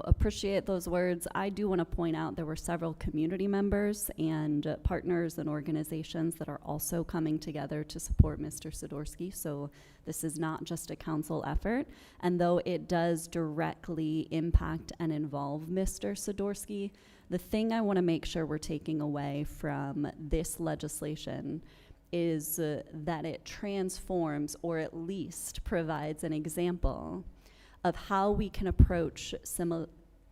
appreciate those words. I do want to point out there were several community members and partners and organizations that are also coming together to support Mr. Sidorsky. So this is not just a council effort. And though it does directly impact and involve Mr. Sidorsky, the thing I want to make sure we're taking away from this legislation is that it transforms, or at least provides an example of how we can approach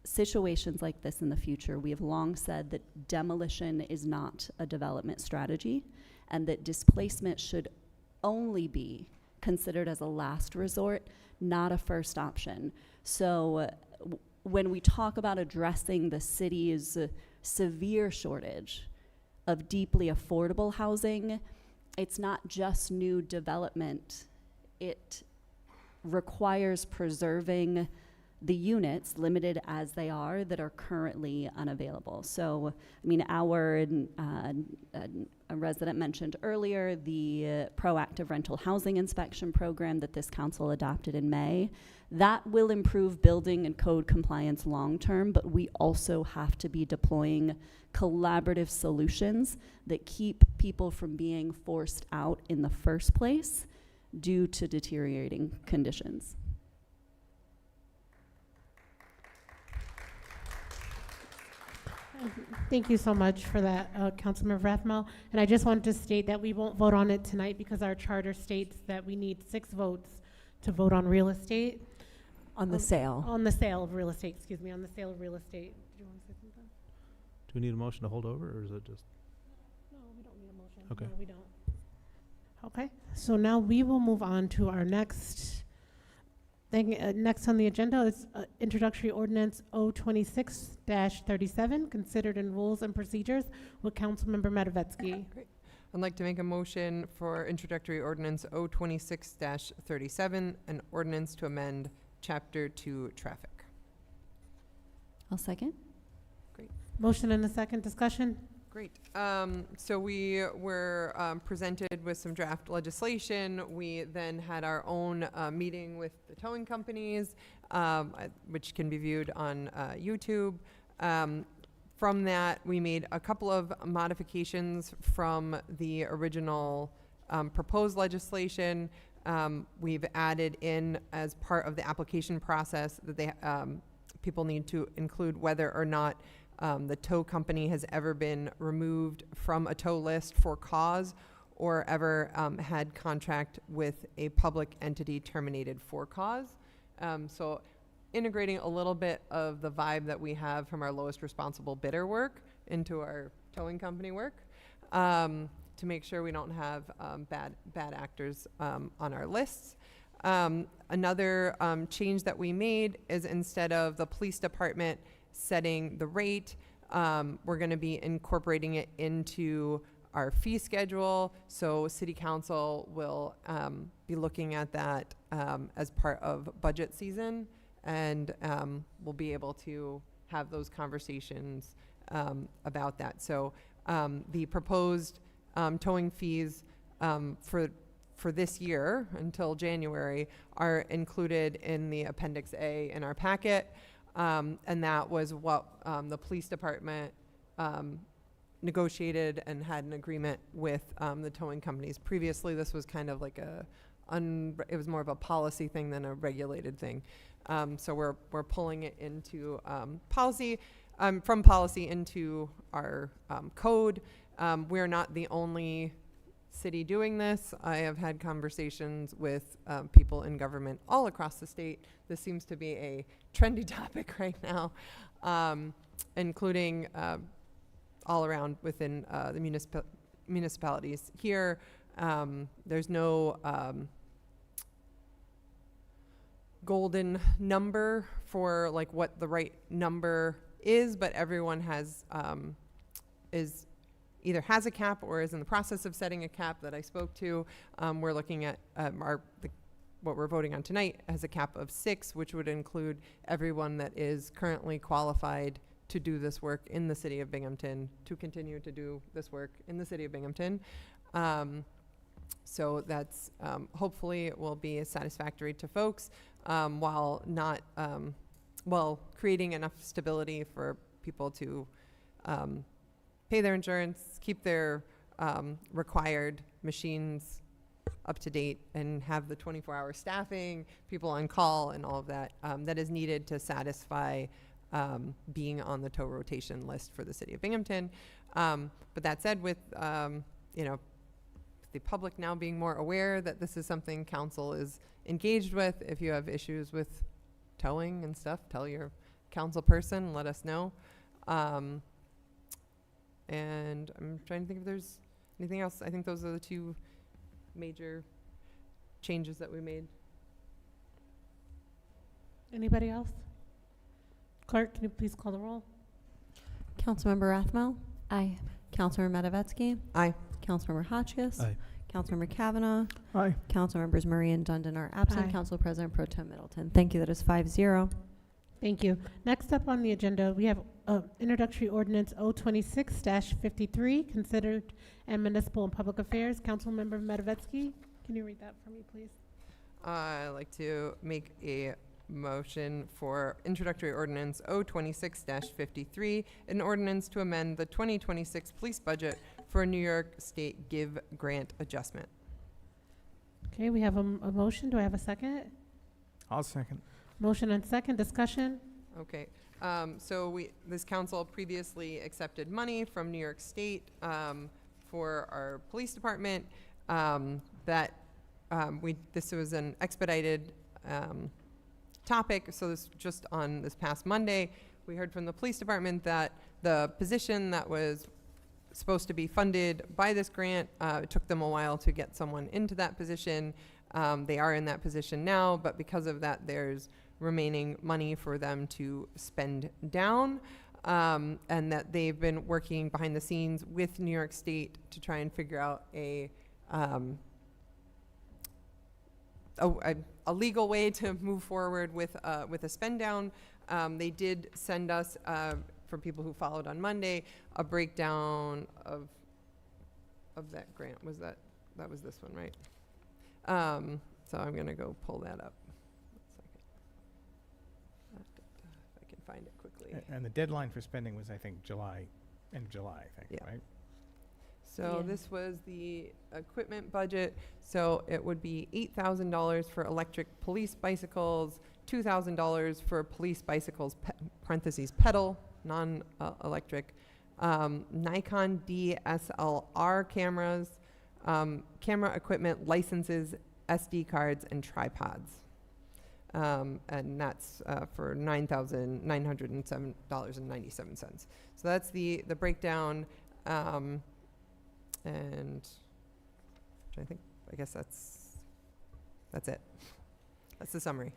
situations like this in the future. We have long said that demolition is not a development strategy, and that displacement should only be considered as a last resort, not a first option. So when we talk about addressing the city's severe shortage of deeply affordable housing, it's not just new development. It requires preserving the units, limited as they are, that are currently unavailable. So, I mean, a resident mentioned earlier the proactive rental housing inspection program that this council adopted in May. That will improve building and code compliance long term, but we also have to be deploying collaborative solutions that keep people from being forced out in the first place due to deteriorating conditions. Thank you so much for that, Councilmember Rathmel. And I just wanted to state that we won't vote on it tonight because our charter states that we need 6 votes to vote on real estate. On the sale. On the sale of real estate, excuse me, on the sale of real estate. Do you want to say something? Do we need a motion to hold over, or is it just? No, we don't need a motion. Okay. No, we don't. Okay, so now we will move on to our next thing. Next on the agenda is introductory ordinance 026-37, considered in rules and procedures with Councilmember Matavetsky. Great. I'd like to make a motion for introductory ordinance 026-37, an ordinance to amend Chapter 2 traffic. I'll second. Great. Motion and a second. Discussion. Great. So we were presented with some draft legislation. We then had our own meeting with the towing companies, which can be viewed on YouTube. From that, we made a couple of modifications from the original proposed legislation. We've added in, as part of the application process, that they people need to include whether or not the tow company has ever been removed from a tow list for cause, or ever had contract with a public entity terminated for cause. So integrating a little bit of the vibe that we have from our lowest responsible bidder work into our towing company work, to make sure we don't have bad actors on our lists. Another change that we made is, instead of the police department setting the rate, we're going to be incorporating it into our fee schedule. So City Council will be looking at that as part of budget season, and we'll be able to have those conversations about that. So the proposed towing fees for this year until January are included in the Appendix A in our packet. And that was what the police department negotiated and had an agreement with the towing companies. Previously, this was kind of like it was more of a policy thing than a regulated thing. So we're pulling it into policy, from policy into our code. We're not the only city doing this. I have had conversations with people in government all across the state. This seems to be a trendy topic right now, including all around within the municipalities. Here, there's no golden number for like what the right number is, but everyone has either has a cap or is in the process of setting a cap that I spoke to. We're looking at what we're voting on tonight has a cap of 6, which would include everyone that is currently qualified to do this work in the city of Binghamton, to continue to do this work in the city of Binghamton. So that's hopefully it will be satisfactory to folks, while not creating enough stability for people to pay their insurance, keep their required machines up to date, and have the 24-hour staffing, people on call, and all of that that is needed to satisfy being on the tow rotation list for the city of Binghamton. But that said, with the public now being more aware that this is something council is engaged with, if you have issues with towing and stuff, tell your council person, let us know. And I'm trying to think if there's anything else. I think those are the two major changes that we made. Anybody else? Clerk, can you please call the roll? Councilmember Rathmel? Aye. Councilmember Matavetsky? Aye. Councilmember Hotchkiss? Aye. Councilmember Kavanaugh? Aye. Councilmembers Murray and Dundon are absent. Aye. Council President Pro Tem Middleton. Thank you. That is 5-0. Thank you. Next up on the agenda, we have introductory ordinance 026-53, considered and municipal and public affairs. Councilmember Matavetsky, can you read that for me, please? I'd like to make a motion for introductory ordinance 026-53, an ordinance to amend the 2026 police budget for a New York State GIVE grant adjustment. Okay, we have a motion. Do I have a second? I'll second. Motion and second. Discussion. Okay. So this council previously accepted money from New York State for our police department. That this was an expedited topic, so this just on this past Monday, we heard from the police department that the position that was supposed to be funded by this grant, it took them a while to get someone into that position. They are in that position now, but because of that, there's remaining money for them to spend down, and that they've been working behind the scenes with New York State to try and figure out a legal way to move forward with a spend down. They did send us, for people who followed on Monday, a breakdown of that grant. That was this one, right? So I'm gonna go pull that up. 1 second. If I can find it quickly. And the deadline for spending was, I think, end of July, I think, right? So this was the equipment budget. So it would be $8,000 for electric police bicycles, $2,000 for police bicycles, parentheses, pedal, non-electric, Nikon DSLR cameras, camera equipment, licenses, SD cards, and tripods. And that's for $9,907.97. So that's the breakdown. And I guess that's it. That's the summary.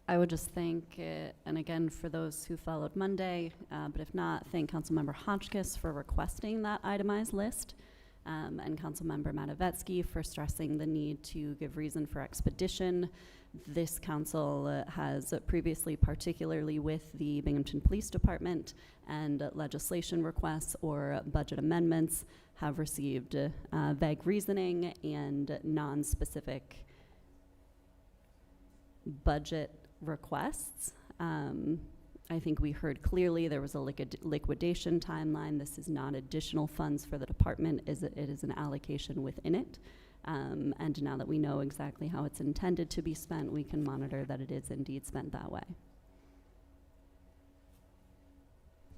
I would just thank, and again, for those who followed Monday, but if not, thank Councilmember Hotchkiss for requesting that itemized list, and Councilmember Matovetsky for stressing the need to give reason for expedition. This council has previously, particularly with the Binghamton Police Department and legislation requests or budget amendments, have received vague reasoning and non-specific budget requests. I think we heard clearly there was a liquidation timeline. This is not additional funds for the department. It is an allocation within it. And now that we know exactly how it's intended to be spent, we can monitor that it is indeed spent that way.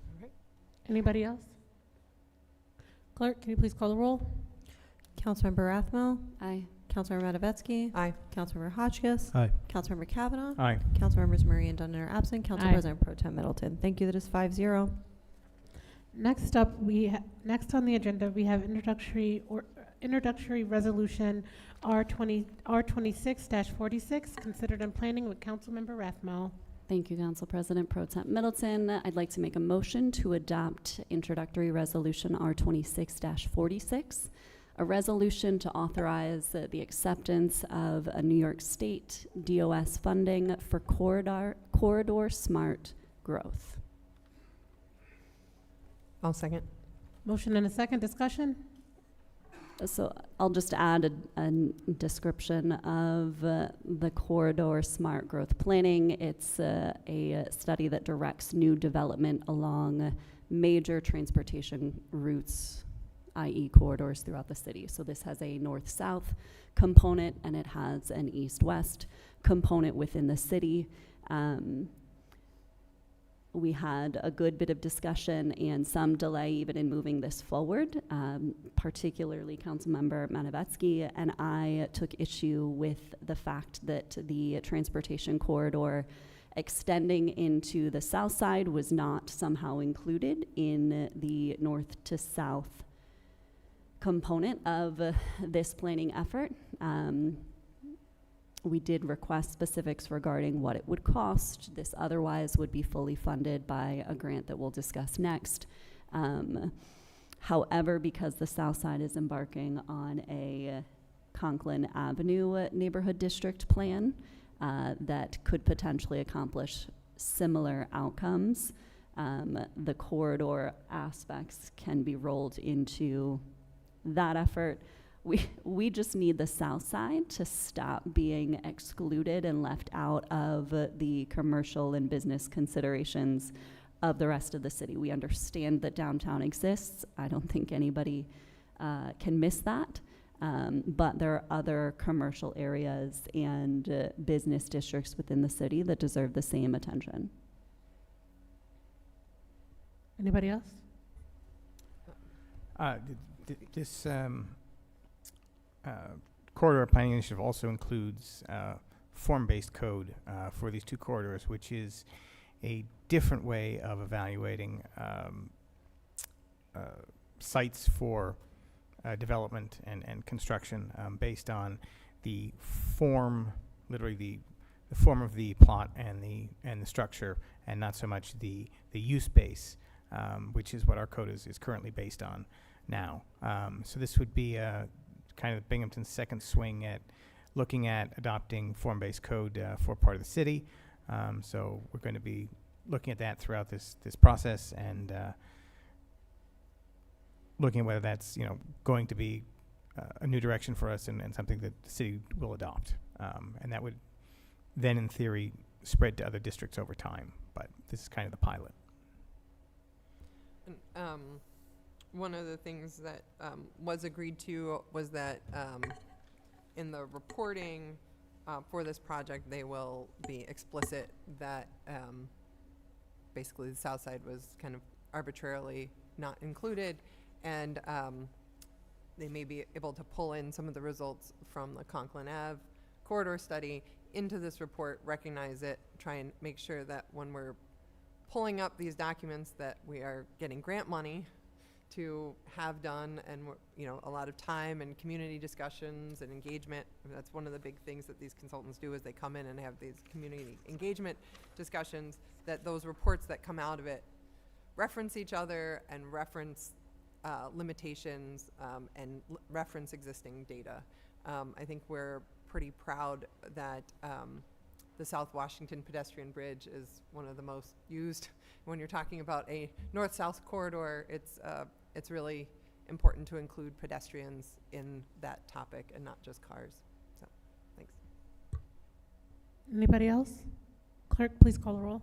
All right. Anybody else? Clerk, can you please call the roll? Councilmember Rathmel. Aye. Councilmember Matovetsky. Aye. Councilmember Hotchkiss. Aye. Councilmember Kavanaugh. Aye. Councilmembers Murray and Dundon are absent. Council Aye. President Pro Tem Middleton. Thank you. That is 5-0. Next up, next on the agenda, we have introductory resolution R26-46, considered in planning with Councilmember Rathmel. Thank you, Council President Pro Tem Middleton. I'd like to make a motion to adopt introductory resolution R26-46, a resolution to authorize the acceptance of a New York State DOS funding for corridor smart growth. I'll second. Motion and a second. Discussion? So I'll just add a description of the corridor smart growth planning. It's a study that directs new development along major transportation routes, i.e. corridors throughout the city. So this has a north-south component and it has an east-west component within the city. We had a good bit of discussion and some delay even in moving this forward. Particularly Councilmember Matovetsky and I took issue with the fact that the transportation corridor extending into the south side was not somehow included in the north to south component of this planning effort. We did request specifics regarding what it would cost. This otherwise would be fully funded by a grant that we'll discuss next. However, because the south side is embarking on a Conklin Avenue neighborhood district plan that could potentially accomplish similar outcomes, the corridor aspects can be rolled into that effort. We just need the south side to stop being excluded and left out of the commercial and business considerations of the rest of the city. We understand that downtown exists. I don't think anybody can miss that. But there are other commercial areas and business districts within the city that deserve the same attention. Anybody else? This corridor planning initiative also includes form-based code for these two corridors, which is a different way of evaluating sites for development and construction based on the form, literally the form of the plot and the structure, and not so much the use base, which is what our code is currently based on now. So this would be kind of Binghamton's second swing at looking at adopting form-based code for part of the city. So we're going to be looking at that throughout this process and looking at whether that's going to be a new direction for us and something that the city will adopt. And that would then, in theory, spread to other districts over time. But this is kind of the pilot. And, one of the things that was agreed to was that in the reporting for this project, they will be explicit that basically the South Side was kind of arbitrarily not included, and they may be able to pull in some of the results from the Conklin Ave corridor study into this report, recognize it, try and make sure that when we're pulling up these documents that we are getting grant money to have done, and a lot of time and community discussions and engagement. I mean, that's one of the big things that these consultants do, is they come in and have these community engagement discussions, that those reports that come out of it reference each other and reference limitations and reference existing data. I think we're pretty proud that the South Washington pedestrian bridge is one of the most used. When you're talking about a north-south corridor, it's really important to include pedestrians in that topic and not just cars. So, thanks. Anybody else? Clerk, please call the roll.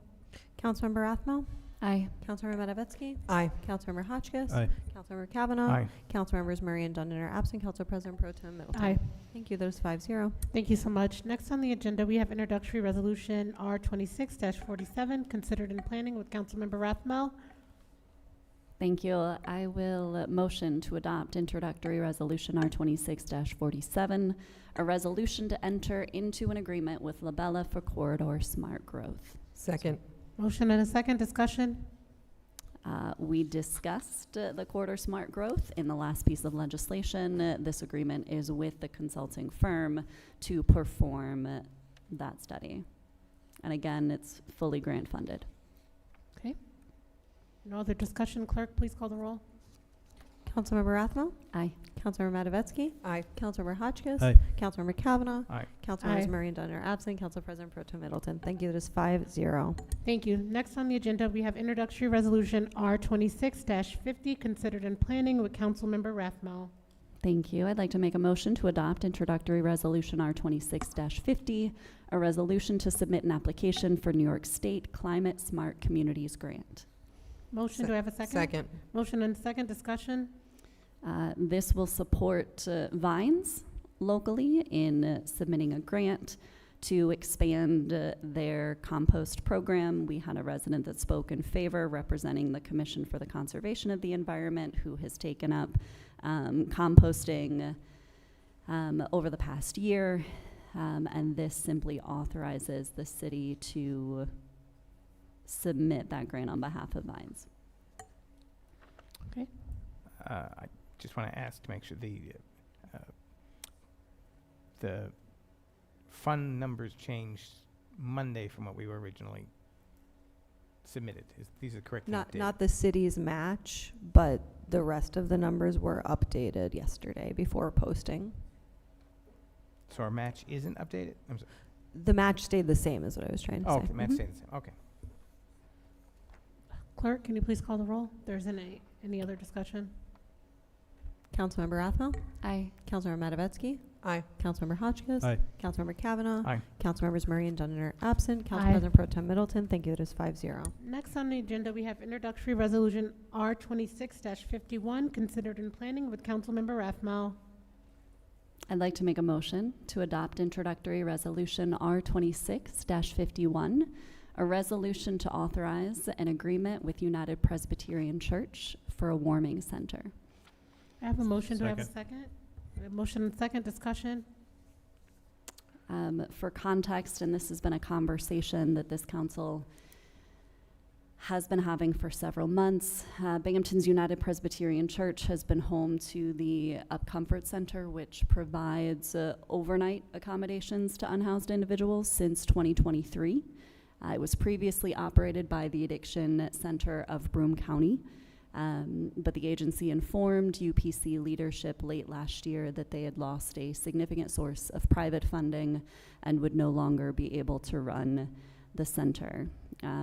Councilmember Rathmel? Aye. Councilmember Matavetsky? Aye. Councilmember Hotchkiss? Aye. Councilmember Kavanaugh? Aye. Councilmembers Murray and Dundon are absent. Council President Pro Tem Middleton? Aye. Thank you. That is 5-0. Thank you so much. Next on the agenda, we have introductory resolution R26-47, considered in planning with Councilmember Rathmel. Thank you. I will motion to adopt introductory resolution R26-47, a resolution to enter into an agreement with Labella for corridor smart growth. Second. Motion and a second. Discussion. We discussed the corridor smart growth in the last piece of legislation. This agreement is with the consulting firm to perform that study. And again, it's fully grant funded. Okay. No other discussion. Clerk, please call the roll. Councilmember Rathmel? Aye. Councilmember Matavetsky? Aye. Councilmember Hotchkiss? Aye. Councilmember Kavanaugh? Aye. Councilmembers Aye. Murray and Dundon are absent. Council President Pro Tem Middleton? Thank you. That is 5-0. Thank you. Next on the agenda, we have introductory resolution R26-50, considered in planning with Councilmember Rathmel. Thank you. I'd like to make a motion to adopt introductory resolution R26-50, a resolution to submit an application for New York State Climate Smart Communities Grant. Motion, do I have a second? Second. Motion and second. Discussion. This will support Vines locally in submitting a grant to expand their compost program. We had a resident that spoke in favor, representing the Commission for the Conservation of the Environment, who has taken up composting over the past year, and this simply authorizes the city to submit that grant on behalf of Vines. Okay. I just want to ask to make sure the fund numbers changed Monday from what we were originally submitted. These are correct? Not the city's match, but the rest of the numbers were updated yesterday before posting. So our match isn't updated? I'm sorry. The match stayed the same, is what I was trying to say. Okay, match stayed the same. Okay. Clerk, can you please call the roll? There's any other discussion? Councilmember Rathmel? Aye. Councilmember Matavetsky? Aye. Councilmember Hotchkiss? Aye. Councilmember Kavanaugh? Aye. Councilmembers Murray and Dundon are absent. Council Aye. President Pro Tem Middleton? Thank you. That is 5-0. Next on the agenda, we have introductory resolution R26-51, considered in planning with Councilmember Rathmel. I'd like to make a motion to adopt introductory resolution R26-51, a resolution to authorize an agreement with United Presbyterian Church for a warming center. I have a motion. Do I have a second? Motion and second, discussion. For context, and this has been a conversation that this council has been having for several months, Binghamton's United Presbyterian Church has been home to the Up Comfort Center, which provides overnight accommodations to unhoused individuals since 2023. It was previously operated by the Addiction Center of Broome County, but the agency informed UPC leadership late last year that they had lost a significant source of private funding and would no longer be able to run the center.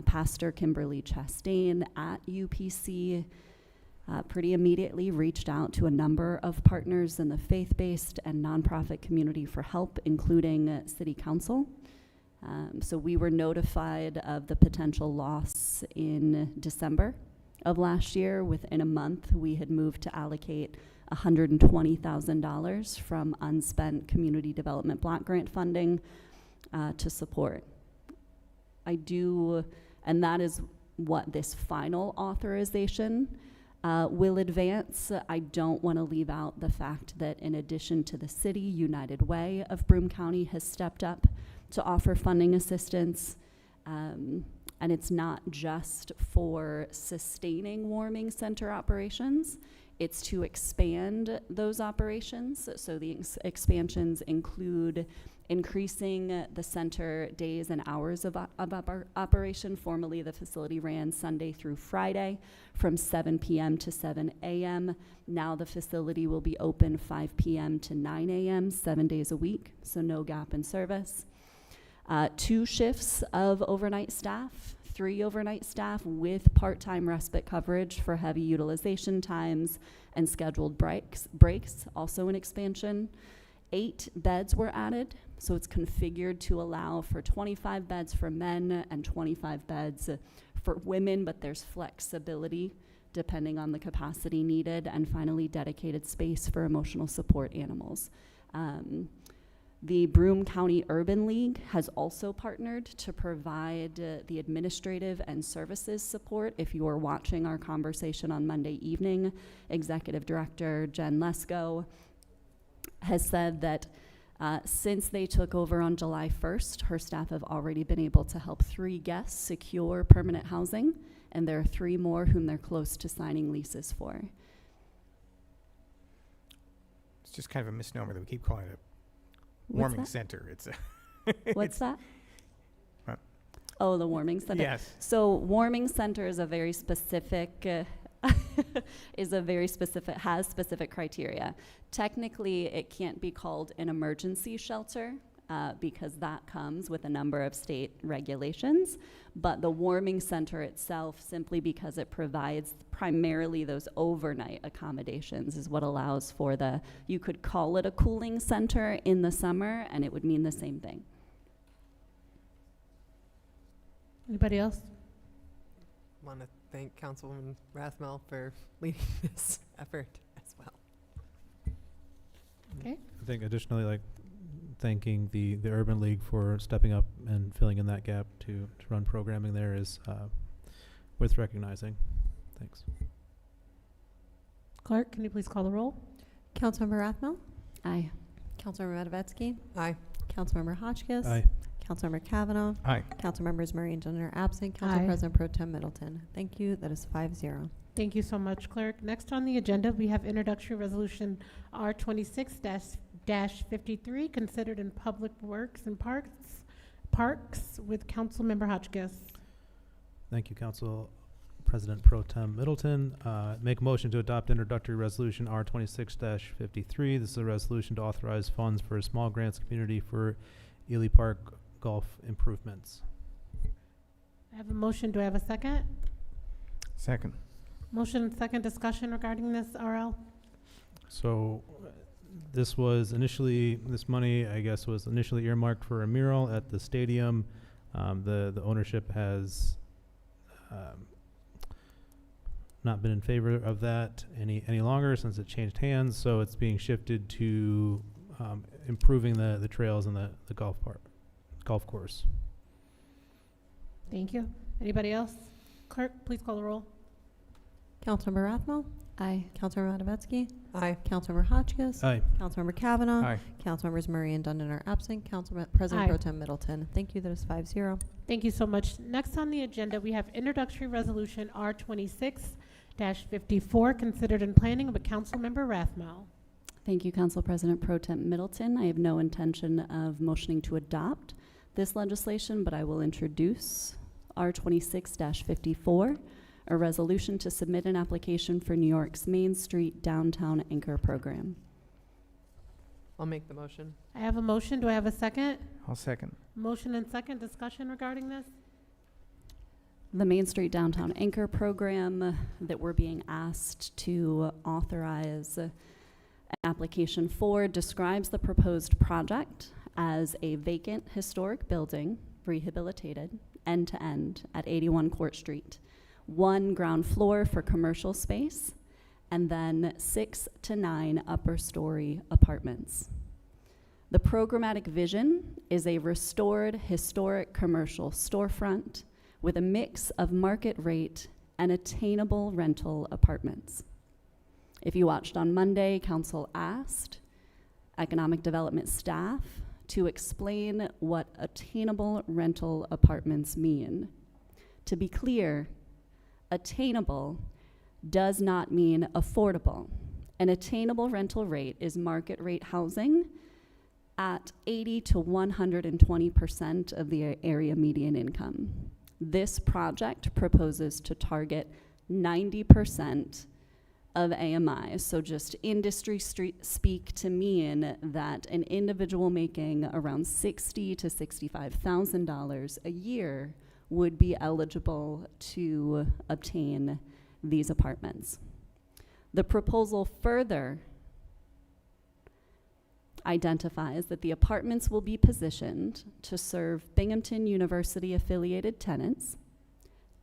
Pastor Kimberly Chastain at UPC pretty immediately reached out to a number of partners in the faith-based and nonprofit community for help, including City Council. So we were notified of the potential loss in December of last year. Within a month, we had moved to allocate $120,000 from unspent community development block grant funding to support. And that is what this final authorization will advance. I don't want to leave out the fact that in addition to the city, United Way of Broome County has stepped up to offer funding assistance. And it's not just for sustaining warming center operations, it's to expand those operations. So the expansions include increasing the center days and hours of operation. Formerly, the facility ran Sunday through Friday from 7 p.m. to 7 a.m. Now the facility will be open 5 p.m. to 9 a.m., 7 days a week, so no gap in service. 2 shifts of overnight staff, 3 overnight staff with part-time respite coverage for heavy utilization times and scheduled breaks, also an expansion. 8 beds were added, so it's configured to allow for 25 beds for men and 25 beds for women, but there's flexibility depending on the capacity needed. And finally, dedicated space for emotional support animals. The Broome County Urban League has also partnered to provide the administrative and services support. If you were watching our conversation on Monday evening, Executive Director Jen Lesko has said that since they took over on July 1st, her staff have already been able to help 3 guests secure permanent housing, and there are 3 more whom they're close to signing leases for. It's just kind of a misnomer that we keep calling it a warming center. It's a What's that? What? Oh, the warming center. Yes. So warming center is a very specific has specific criteria. Technically, it can't be called an emergency shelter because that comes with a number of state regulations. But the warming center itself, simply because it provides primarily those overnight accommodations, is what allows for you could call it a cooling center in the summer and it would mean the same thing. Anybody else? Want to thank Councilwoman Rathmel for leading this effort as well. Okay. I think additionally, thanking the Urban League for stepping up and filling in that gap to run programming there is worth recognizing. Thanks. Clerk, can you please call the roll? Councilmember Rathmel? Aye. Councilmember Matavetsky? Aye. Councilmember Hotchkiss? Aye. Councilmember Kavanaugh? Aye. Councilmembers Murray and Jenner absent. Council Aye. President Pro Tem Middleton. Thank you. That is 5-0. Thank you so much, Clerk. Next on the agenda, we have introductory resolution R26-53, considered in Public Works and Parks with Councilmember Hotchkiss. Thank you, Council President Pro Tem Middleton. Make a motion to adopt introductory resolution R26-53. This is a resolution to authorize funds for a small grants community for Ely Park golf improvements. I have a motion. Do I have a second? Second. Motion and second, discussion regarding this, RL? So this money, I guess, was initially earmarked for a mural at the stadium. The ownership has not been in favor of that any longer since it changed hands, so it's being shifted to improving the trails and the golf course. Thank you. Anybody else? Clerk, please call the roll. Councilmember Rathmel? Aye. Councilmember Matavetsky. Aye. Councilmember Hotchkiss. Aye. Councilmember Kavanaugh. Aye. Councilmembers Murray and Dundon are absent. President Aye. Pro Tem Middleton. Thank you. That is 5-0. Thank you so much. Next on the agenda, we have introductory resolution R26-54, considered in planning by Councilmember Rathmel. Thank you, Council President Pro Tem Middleton. I have no intention of motioning to adopt this legislation, but I will introduce R26-54, a resolution to submit an application for New York's Main Street Downtown Anchor Program. I'll make the motion. I have a motion. Do I have a second? I'll second. Motion and second. Discussion regarding this? The Main Street Downtown Anchor Program that we're being asked to authorize an application for describes the proposed project as a vacant historic building rehabilitated end-to-end at 81 Court Street. 1 ground floor for commercial space, and then 6 to 9 upper story apartments. The programmatic vision is a restored historic commercial storefront with a mix of market rate and attainable rental apartments. If you watched on Monday, Council asked Economic Development staff to explain what attainable rental apartments mean. To be clear, attainable does not mean affordable. An attainable rental rate is market rate housing at 80 to 120% of the area median income. This project proposes to target 90% of AMI, so just industry speak to mean that an individual making around $60,000 to $65,000 a year would be eligible to obtain these apartments. The proposal further identifies that the apartments will be positioned to serve Binghamton University affiliated tenants,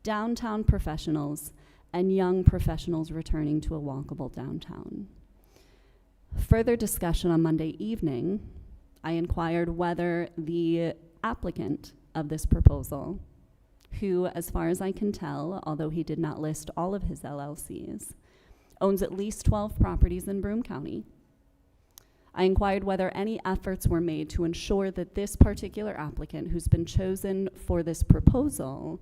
downtown professionals, and young professionals returning to a walkable downtown. Further discussion on Monday evening, I inquired whether the applicant of this proposal, who, as far as I can tell, although he did not list all of his LLCs, owns at least 12 properties in Broome County. I inquired whether any efforts were made to ensure that this particular applicant who's been chosen for this proposal,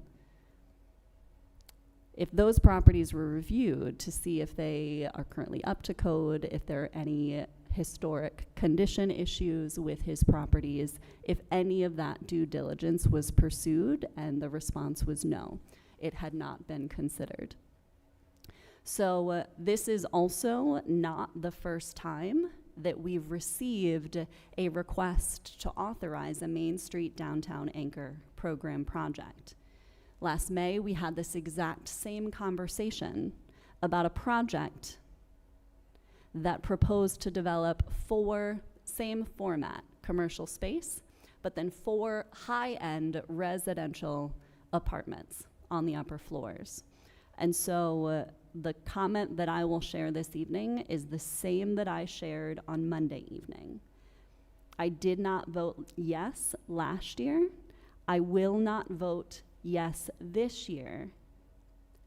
if those properties were reviewed to see if they are currently up to code, if there are any historic condition issues with his properties, if any of that due diligence was pursued, and the response was no. It had not been considered. So this is also not the first time that we've received a request to authorize a Main Street Downtown Anchor Program project. Last May, we had this exact same conversation about a project that proposed to develop 4 same format commercial space, but then 4 high-end residential apartments on the upper floors. And so the comment that I will share this evening is the same that I shared on Monday evening. I did not vote yes last year. I will not vote yes this year.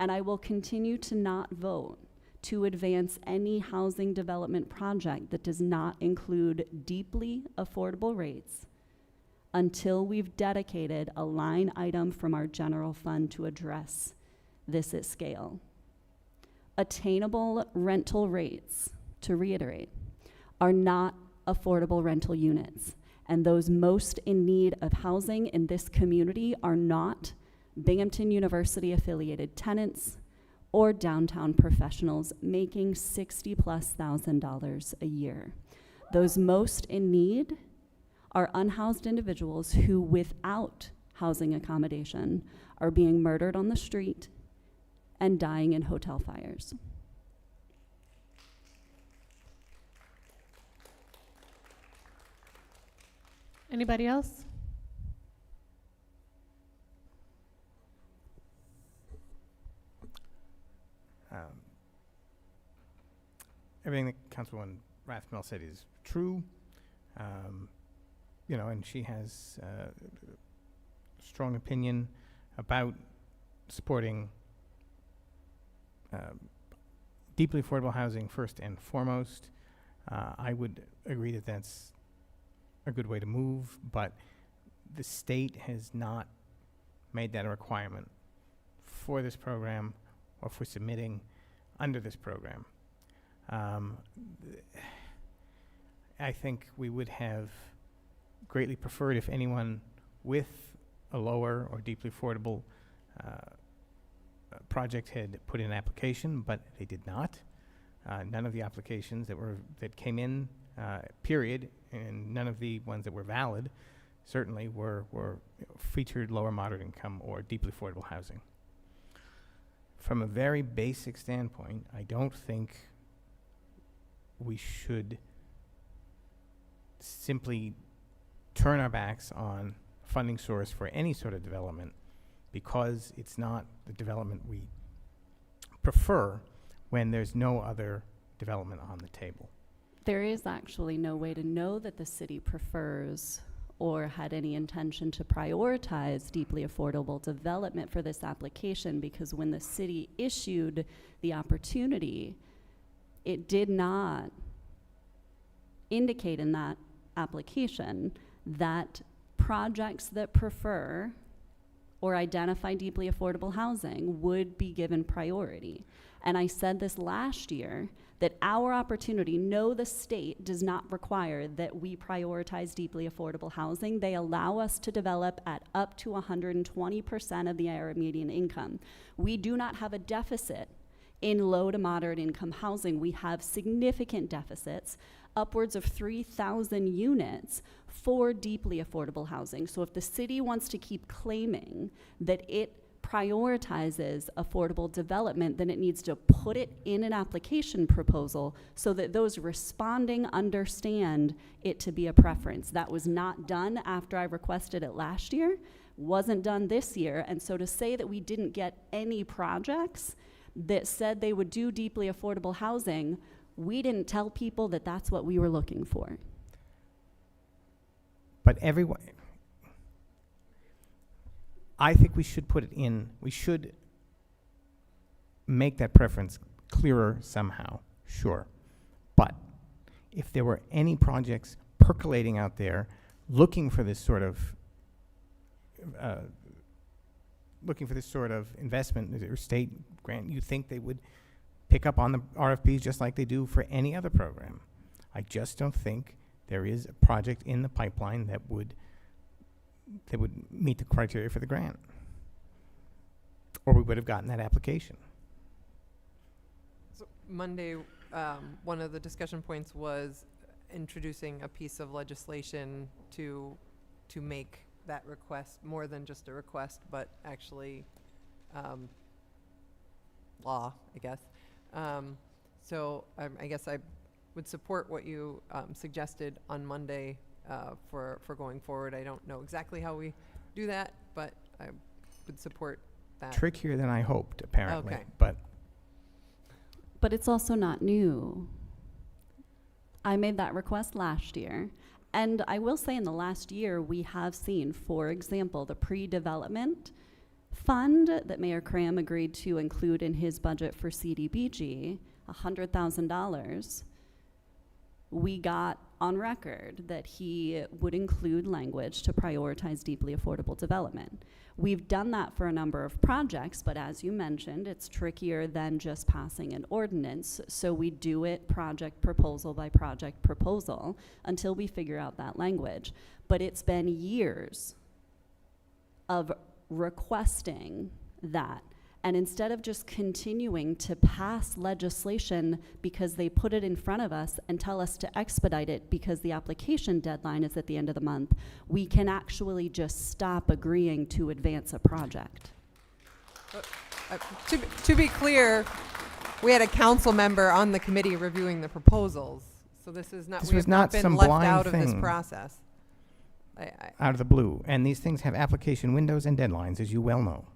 And I will continue to not vote to advance any housing development project that does not include deeply affordable rates until we've dedicated a line item from our general fund to address this at scale. Attainable rental rates, to reiterate, are not affordable rental units, and those most in need of housing in this community are not Binghamton University affiliated tenants or downtown professionals making $60,000+ a year. Those most in need are unhoused individuals who, without housing accommodation, are being murdered on the street and dying in hotel fires. Anybody else? Everything that Councilwoman Rathmel said is true. You know, and she has a strong opinion about supporting deeply affordable housing first and foremost. I would agree that that's a good way to move, but the state has not made that a requirement for this program or for submitting under this program. I think we would have greatly preferred if anyone with a lower or deeply affordable project had put in an application, but they did not. None of the applications that came in, period, and none of the ones that were valid certainly were featured lower moderate income or deeply affordable housing. From a very basic standpoint, I don't think we should simply turn our backs on funding source for any sort of development because it's not the development we prefer when there's no other development on the table. There is actually no way to know that the city prefers or had any intention to prioritize deeply affordable development for this application, because when the city issued the opportunity, it did not indicate in that application that projects that prefer or identify deeply affordable housing would be given priority. And I said this last year, that our opportunity, no, the state does not require that we prioritize deeply affordable housing. They allow us to develop at up to 120% of the area median income. We do not have a deficit in low to moderate income housing. We have significant deficits, upwards of 3,000 units for deeply affordable housing. So if the city wants to keep claiming that it prioritizes affordable development, then it needs to put it in an application proposal so that those responding understand it to be a preference. That was not done after I requested it last year, wasn't done this year, and so to say that we didn't get any projects that said they would do deeply affordable housing, we didn't tell people that that's what we were looking for. But everyone, I think we should put it in, we should make that preference clearer somehow, sure. But if there were any projects percolating out there looking for this sort of investment or state grant, you think they would pick up on the RFPs just like they do for any other program. I just don't think there is a project in the pipeline that would meet the criteria for the grant, or we would have gotten that application. So Monday, one of the discussion points was introducing a piece of legislation to make that request more than just a request, but actually law, I guess. So I guess I would support what you suggested on Monday for going forward. I don't know exactly how we do that, but I would support that. Trickier than I hoped, apparently. Okay. But it's also not new. I made that request last year. And I will say in the last year, we have seen, for example, the pre-development fund that Mayor Cram agreed to include in his budget for CDBG, $100,000. We got on record that he would include language to prioritize deeply affordable development. We've done that for a number of projects, but as you mentioned, it's trickier than just passing an ordinance, so we do it project proposal by project proposal until we figure out that language. But it's been years of requesting that. And instead of just continuing to pass legislation because they put it in front of us and tell us to expedite it because the application deadline is at the end of the month, we can actually just stop agreeing to advance a project. To be clear, we had a council member on the committee reviewing the proposals. So this is not, This we was have not not been some left blind out of this thing. process. Out of the blue. And these things have application windows and deadlines, as you well know.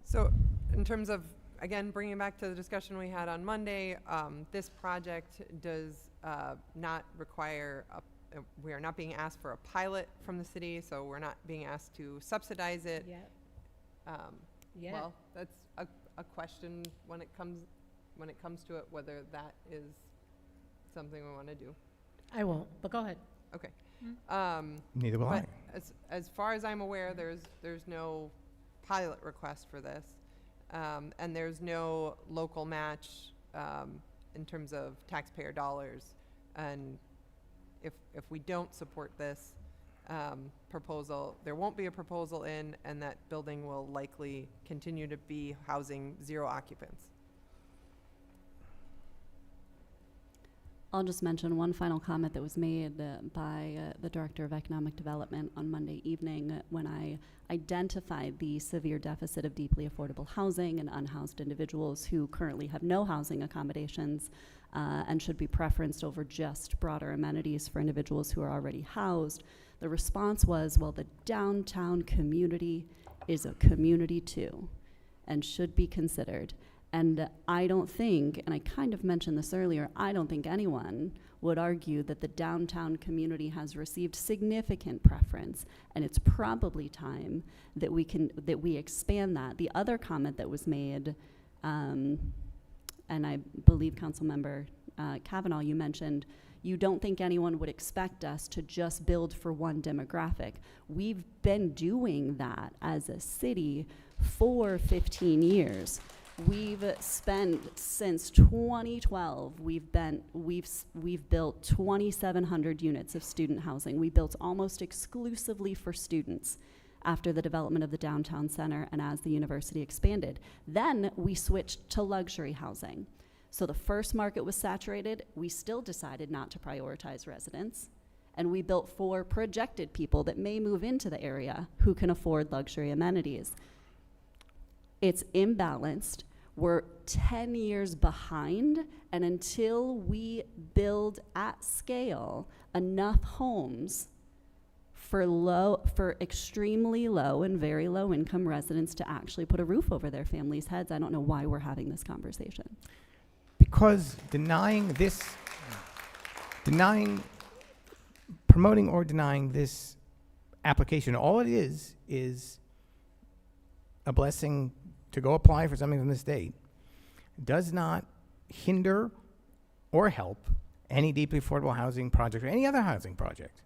So in terms of, again, bringing back to the discussion we had on Monday, this project does not require, we are not being asked for a pilot from the city, so we're not being asked to subsidize it. Yet. Well, that's a question when it comes to it, whether that is something we want to do. I won't, but go ahead. Okay. Neither will I. But as far as I'm aware, there's no pilot request for this, and there's no local match in terms of taxpayer dollars. And if we don't support this proposal, there won't be a proposal in, and that building will likely continue to be housing 0 occupants. I'll just mention one final comment that was made by the Director of Economic Development on Monday evening when I identified the severe deficit of deeply affordable housing and unhoused individuals who currently have no housing accommodations and should be preferenced over just broader amenities for individuals who are already housed. The response was, well, the downtown community is a community too and should be considered. And I don't think, and I kind of mentioned this earlier, I don't think anyone would argue that the downtown community has received significant preference, and it's probably time that we expand that. The other comment that was made, and I believe Councilmember Kavanaugh, you mentioned, you don't think anyone would expect us to just build for one demographic. We've been doing that as a city for 15 years. We've spent since 2012. We've built 2,700 units of student housing. We built almost exclusively for students after the development of the downtown center and as the university expanded. Then we switched to luxury housing. So the first market was saturated. We still decided not to prioritize residents, and we built for projected people that may move into the area who can afford luxury amenities. It's imbalanced. We're 10 years behind, and until we build at scale enough homes for extremely low and very low income residents to actually put a roof over their families' heads, I don't know why we're having this conversation. Because promoting or denying this application, all it is a blessing to go apply for something from the state, does not hinder or help any deeply affordable housing project or any other housing project.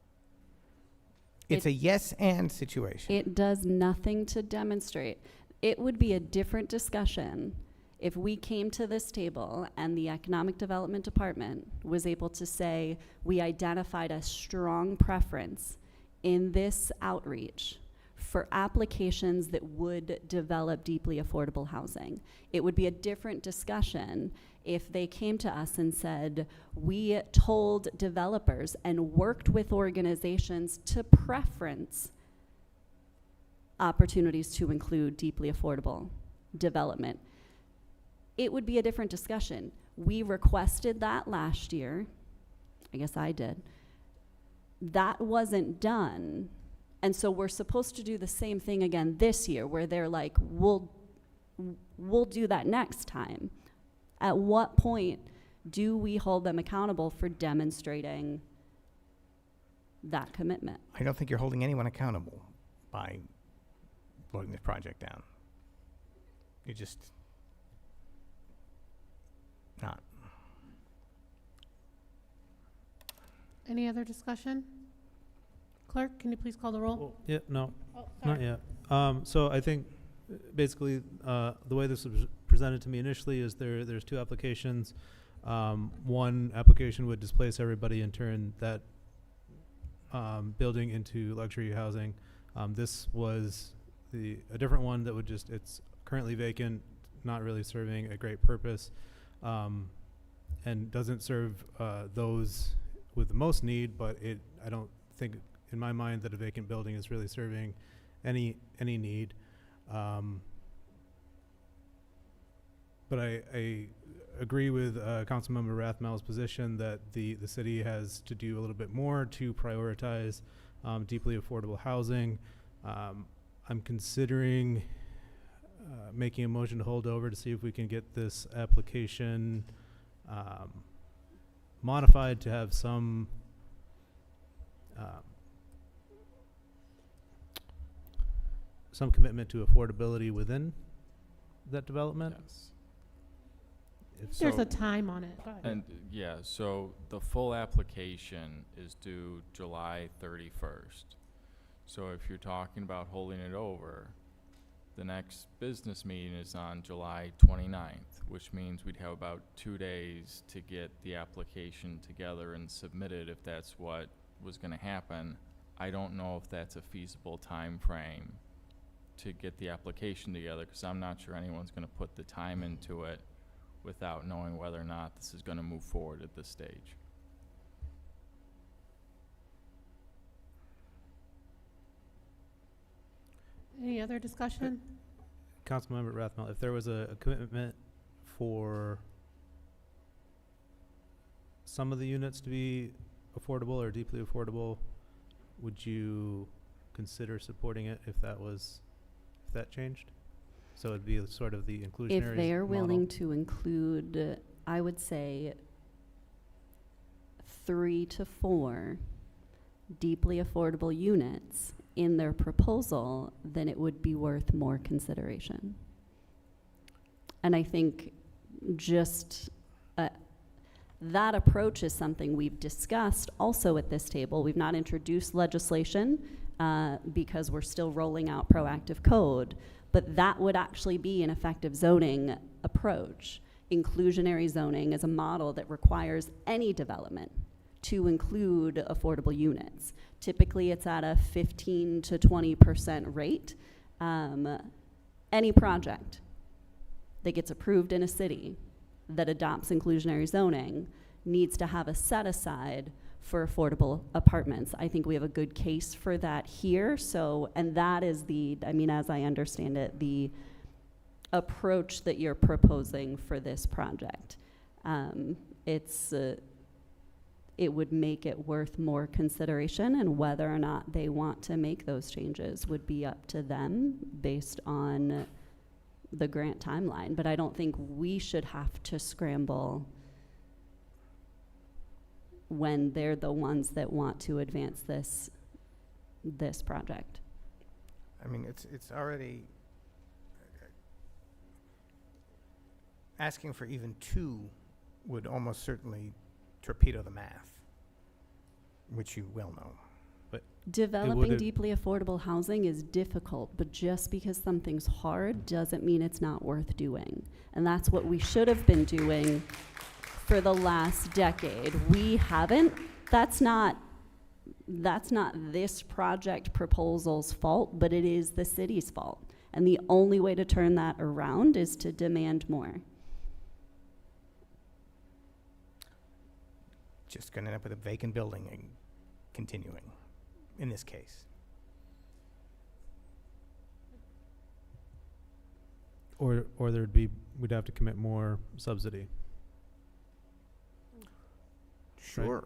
It's a yes and situation. It does nothing to demonstrate. It would be a different discussion if we came to this table and the Economic Development Department was able to say, we identified a strong preference in this outreach for applications that would develop deeply affordable housing. It would be a different discussion if they came to us and said, we told developers and worked with organizations to preference opportunities to include deeply affordable development. It would be a different discussion. We requested that last year. I guess I did. That wasn't done. And so we're supposed to do the same thing again this year, where they're like, we'll do that next time. At what point do we hold them accountable for demonstrating that commitment? I don't think you're holding anyone accountable by voting this project down. You're just not. Any other discussion? Clerk, can you please call the roll? Yeah, no, Oh, not sorry. yet. So I think basically the way this was presented to me initially is there's 2 applications. One application would displace everybody and turn that building into luxury housing. This was a different one that would it's currently vacant, not really serving a great purpose, and doesn't serve those with the most need, but I don't think in my mind that a vacant building is really serving any need. But I agree with Councilmember Rathmel's position that the city has to do a little bit more to prioritize deeply affordable housing. I'm considering making a motion to hold over to see if we can get this application modified to have some commitment to affordability within that development? Yes. If There's so, a time on it. Go ahead. And yeah, so the full application is due July 31st. So if you're talking about holding it over, the next business meeting is on July 29th, which means we'd have about 2 days to get the application together and submitted if that's what was going to happen. I don't know if that's a feasible time frame to get the application together, because I'm not sure anyone's going to put the time into it without knowing whether or not this is going to move forward at this stage. Any other discussion? Councilmember Rathmel, if there was a commitment for some of the units to be affordable or deeply affordable, would you consider supporting it if that changed? So it'd be sort of the inclusionary If they're model. willing to include, I would say 3 to 4 deeply affordable units in their proposal, then it would be worth more consideration. And I think just that approach is something we've discussed also at this table. We've not introduced legislation because we're still rolling out proactive code, but that would actually be an effective zoning approach. Inclusionary zoning is a model that requires any development to include affordable units. Typically, it's at a 15 to 20% rate. Any project that gets approved in a city that adopts inclusionary zoning needs to have a set aside for affordable apartments. I think we have a good case for that here. So, and that is as I understand it, the approach that you're proposing for this project. It would make it worth more consideration, and whether or not they want to make those changes would be up to them based on the grant timeline. But I don't think we should have to scramble when they're the ones that want to advance this project. I mean, it's already asking for even 2 would almost certainly torpedo the math, which you well know. But developing deeply affordable housing is difficult, but just because something's hard doesn't mean it's not worth doing. And that's what we should have been doing for the last decade. We haven't. That's not this project proposal's fault, but it is the city's fault. And the only way to turn that around is to demand more. Just going to end up with a vacant building and continuing in this case. Or we'd have to commit more subsidy. Sure. Right?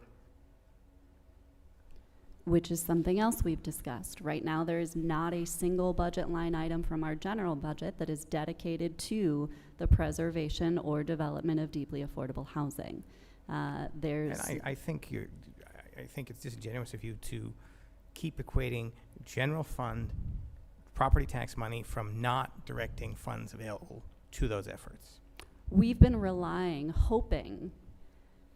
Which is something else we've discussed. Right now, there is not a single budget line item from our general budget that is dedicated to the preservation or development of deeply affordable housing. And I think it's disingenuous of you to keep equating general fund property tax money from not directing funds available to those efforts. We've been hoping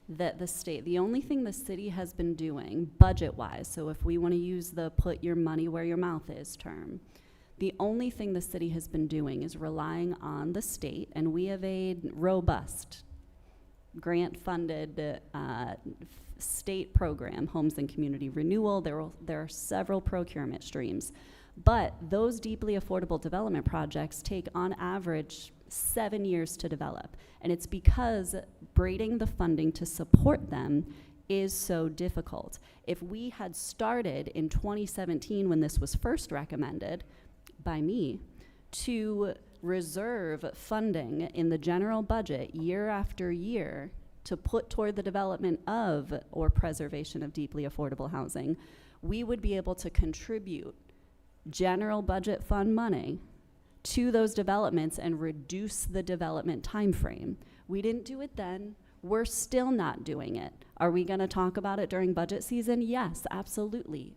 that the only thing the city has been doing budget-wise, so if we want to use the put your money where your mouth is term, the only thing the city has been doing is relying on the state, and we have a robust grant-funded state program, Homes and Community Renewal. There are several procurement streams. But those deeply affordable development projects take, on average, 7 years to develop. And it's because braiding the funding to support them is so difficult. If we had started in 2017, when this was first recommended by me, to reserve funding in the general budget year after year to put toward the development of or preservation of deeply affordable housing, we would be able to contribute general budget fund money to those developments and reduce the development time frame. We didn't do it then. We're still not doing it. Are we going to talk about it during budget season? Yes, absolutely.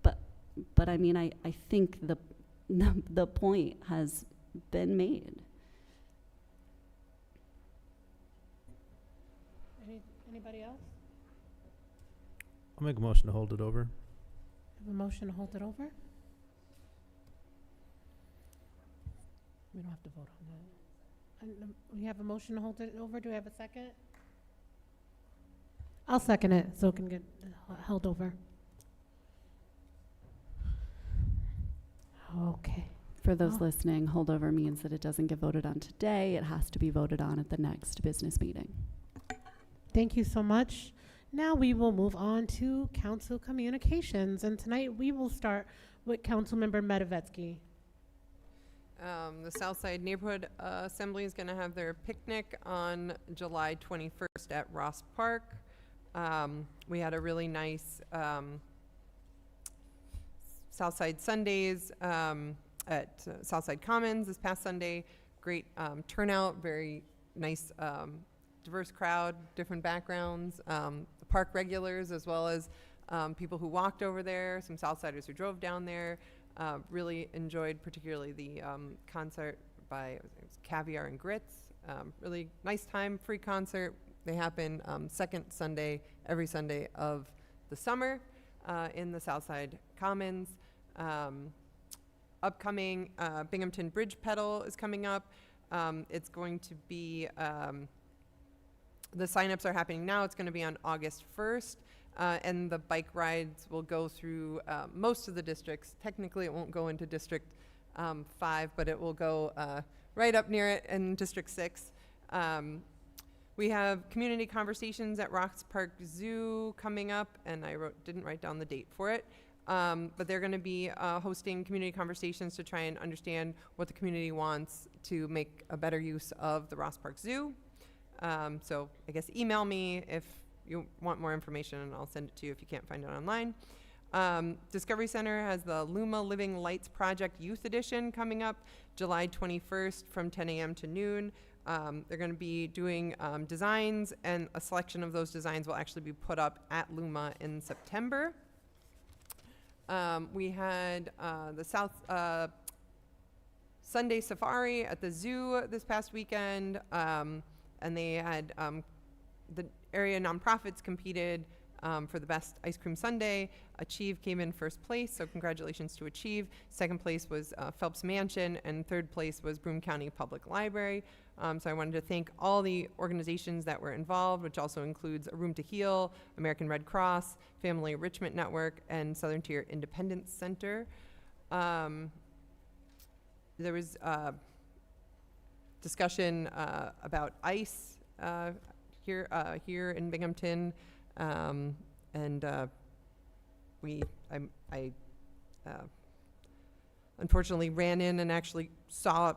But I mean, I think the point has been made. Anybody else? I'll make a motion to hold it over. Have a motion to hold it over? We don't have to vote on that. We have a motion to hold it over. Do we have a second? I'll second it so it can get held over. Okay. For those listening, holdover means that it doesn't get voted on today. It has to be voted on at the next business meeting. Thank you so much. Now we will move on to council communications. And tonight we will start with Councilmember Medovetsky. The Southside Neighborhood Assembly is going to have their picnic on July 21st at Ross Park. We had a really nice Southside Sundays at Southside Commons this past Sunday. Great turnout, very nice diverse crowd, different backgrounds, the park regulars as well as people who walked over there, some Southsiders who drove down there. Really enjoyed particularly the concert by it was Caviar and Grits. Really nice time, free concert. They happen second Sunday, every Sunday of the summer in the Southside Commons. Upcoming Binghamton Bridge Pedal is coming up. It's going to be, the signups are happening now. It's going to be on August 1st. And the bike rides will go through most of the districts. Technically, it won't go into District 5, but it will go right up near it in District 6. We have community conversations at Ross Park Zoo coming up, and I didn't write down the date for it. But they're going to be hosting community conversations to try and understand what the community wants to make a better use of the Ross Park Zoo. So I guess email me if you want more information, and I'll send it to you if you can't find it online. Discovery Center has the LUMA Living Lights Project Youth Edition coming up July 21st from 10 a.m. to noon. They're going to be doing designs, and a selection of those designs will actually be put up at LUMA in September. We had the Sunday Safari at the zoo this past weekend, and they had the area nonprofits competed for the best ice cream sundae. Achieve came in first place, so congratulations to Achieve. Second place was Phelps Mansion, and third place was Broome County Public Library. So I wanted to thank all the organizations that were involved, which also includes A Room to Heal, American Red Cross, Family Enrichment Network, and Southern Tier Independence Center. There was discussion about ICE here in Binghamton, and I unfortunately ran in and actually saw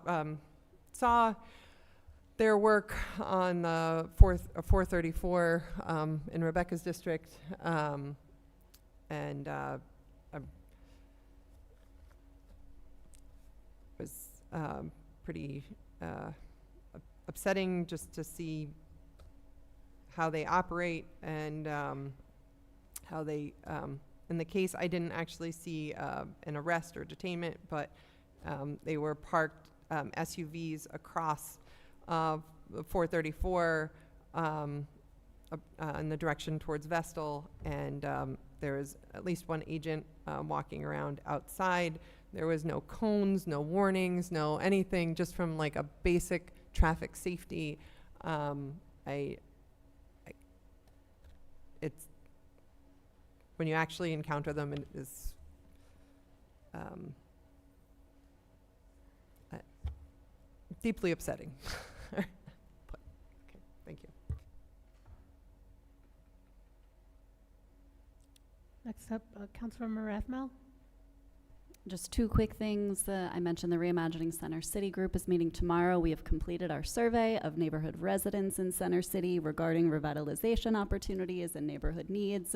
their work on 434 in Rebecca's district, and was pretty upsetting just to see how they operate and how they, in the case, I didn't actually see an arrest or detainment, but they were parked SUVs across 434 in the direction towards Vestal, and there was at least one agent walking around outside. There was no cones, no warnings, no anything, just from like a basic traffic safety. It's when you actually encounter them, it is deeply upsetting. But, okay, thank you. Next up, Councilmember Rathmel. Just two quick things. I mentioned the Reimagining Center City group is meeting tomorrow. We have completed our survey of neighborhood residents in Center City regarding revitalization opportunities and neighborhood needs.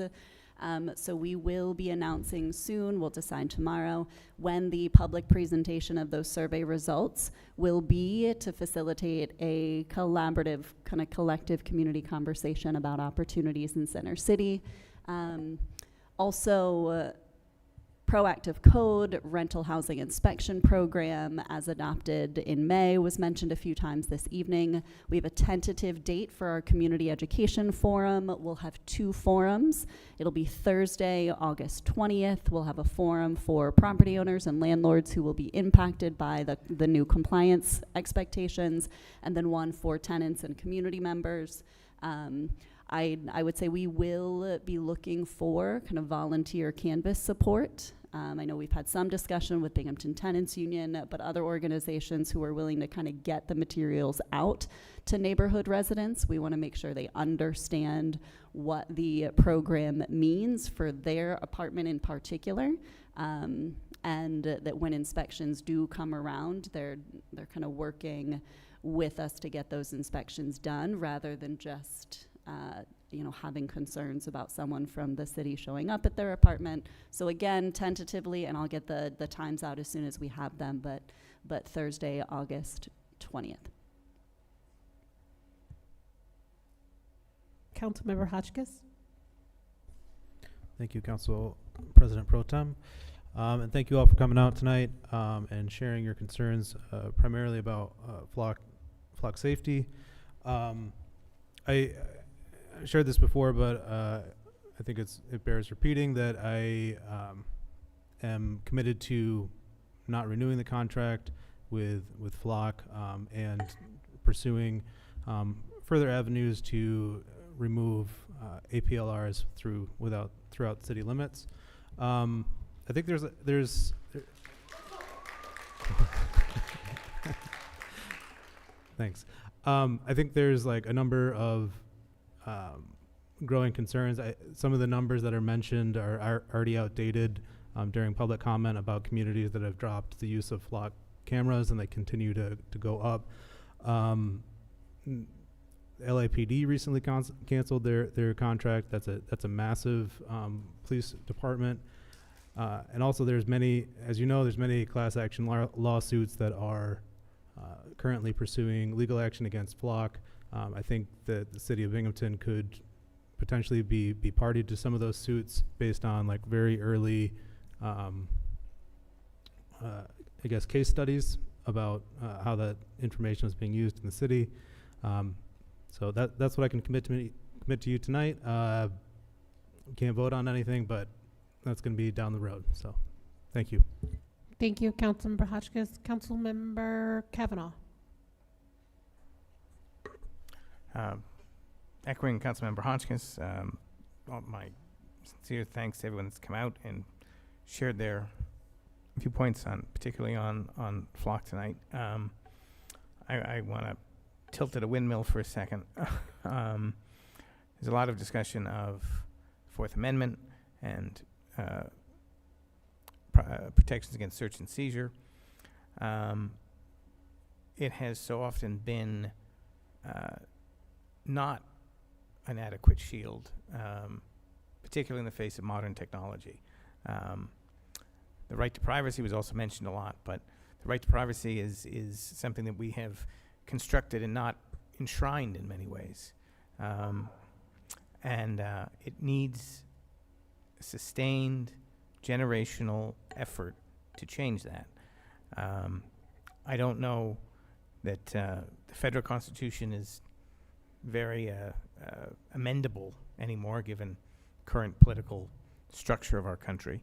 So we will be announcing soon, we'll decide tomorrow, when the public presentation of those survey results will be to facilitate a collaborative, kind of collective community conversation about opportunities in Center City. Also, proactive code, rental housing inspection program as adopted in May was mentioned a few times this evening. We have a tentative date for our community education forum. We'll have 2 forums. It'll be Thursday, August 20th. We'll have a forum for property owners and landlords who will be impacted by the new compliance expectations, and then one for tenants and community members. I would say we will be looking for kind of volunteer canvas support. I know we've had some discussion with Binghamton Tenants Union, but other organizations who are willing to kind of get the materials out to neighborhood residents. We want to make sure they understand what the program means for their apartment in particular, and that when inspections do come around, they're kind of working with us to get those inspections done rather than just having concerns about someone from the city showing up at their apartment. So again, tentatively, and I'll get the times out as soon as we have them, but Thursday, August 20th. Councilmember Hotchkiss. Thank you, Council President Pro Tem. And thank you all for coming out tonight and sharing your concerns primarily about flock safety. I shared this before, but I think it bears repeating that I am committed to not renewing the contract with Flock and pursuing further avenues to remove APLRs throughout city limits. I think there's thanks. I think there's like a number of growing concerns. Some of the numbers that are mentioned are already outdated during public comment about communities that have dropped the use of flock cameras, and they continue to go up. LAPD recently canceled their contract. That's a massive police department. And also there's many, as you know, there's many class action lawsuits that are currently pursuing legal action against Flock. I think that the city of Binghamton could potentially be party to some of those suits based on like very early, I guess, case studies about how that information is being used in the city. So that's what I can commit to you tonight. We can't vote on anything, but that's going to be down the road. So thank you. Thank you, Councilmember Hotchkiss. Councilmember Kavanaugh. Echoing Councilmember Hotchkiss, my sincere thanks to everyone that's come out and shared their viewpoints particularly on Flock tonight. I want to tilt at a windmill for a second. There's a lot of discussion of Fourth Amendment and protections against search and seizure. It has so often been not an adequate shield, particularly in the face of modern technology. The right to privacy was also mentioned a lot, but the right to privacy is something that we have constructed and not enshrined in many ways. And it needs sustained generational effort to change that. I don't know that the federal Constitution is very amendable anymore given current political structure of our country,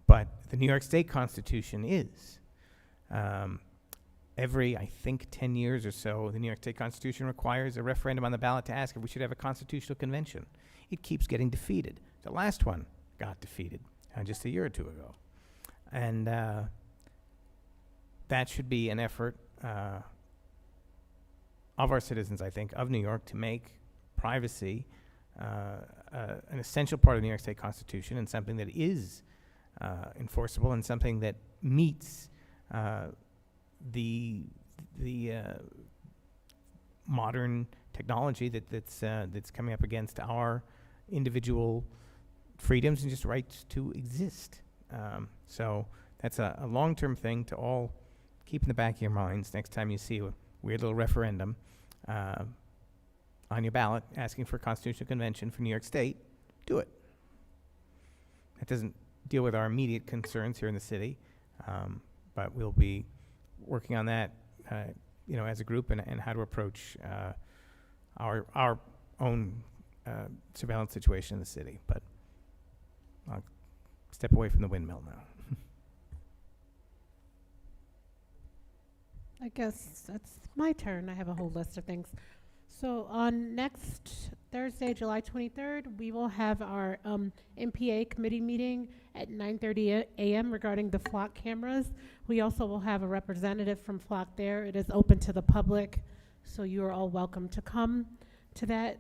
but the New York State Constitution is. Every, I think, 10 years or so, the New York State Constitution requires a referendum on the ballot to ask if we should have a constitutional convention. It keeps getting defeated. The last one got defeated just a year or two ago. And that should be an effort of our citizens, I think, of New York to make privacy an essential part of the New York State Constitution and something that is enforceable and something that meets the modern technology that's coming up against our individual freedoms and just rights to exist. So that's a long-term thing to all keep in the back of your minds next time you see a weird little referendum on your ballot asking for a constitutional convention for New York State. Do it. That doesn't deal with our immediate concerns here in the city. But we'll be working on that, as a group and how to approach our own surveillance situation in the city. But I'll step away from the windmill now. I guess that's my turn. I have a whole list of things. So on next Thursday, July 23rd, we will have our MPA committee meeting at 9:30 a.m. regarding the flock cameras. We also will have a representative from flock there. It is open to the public, so you are all welcome to come to that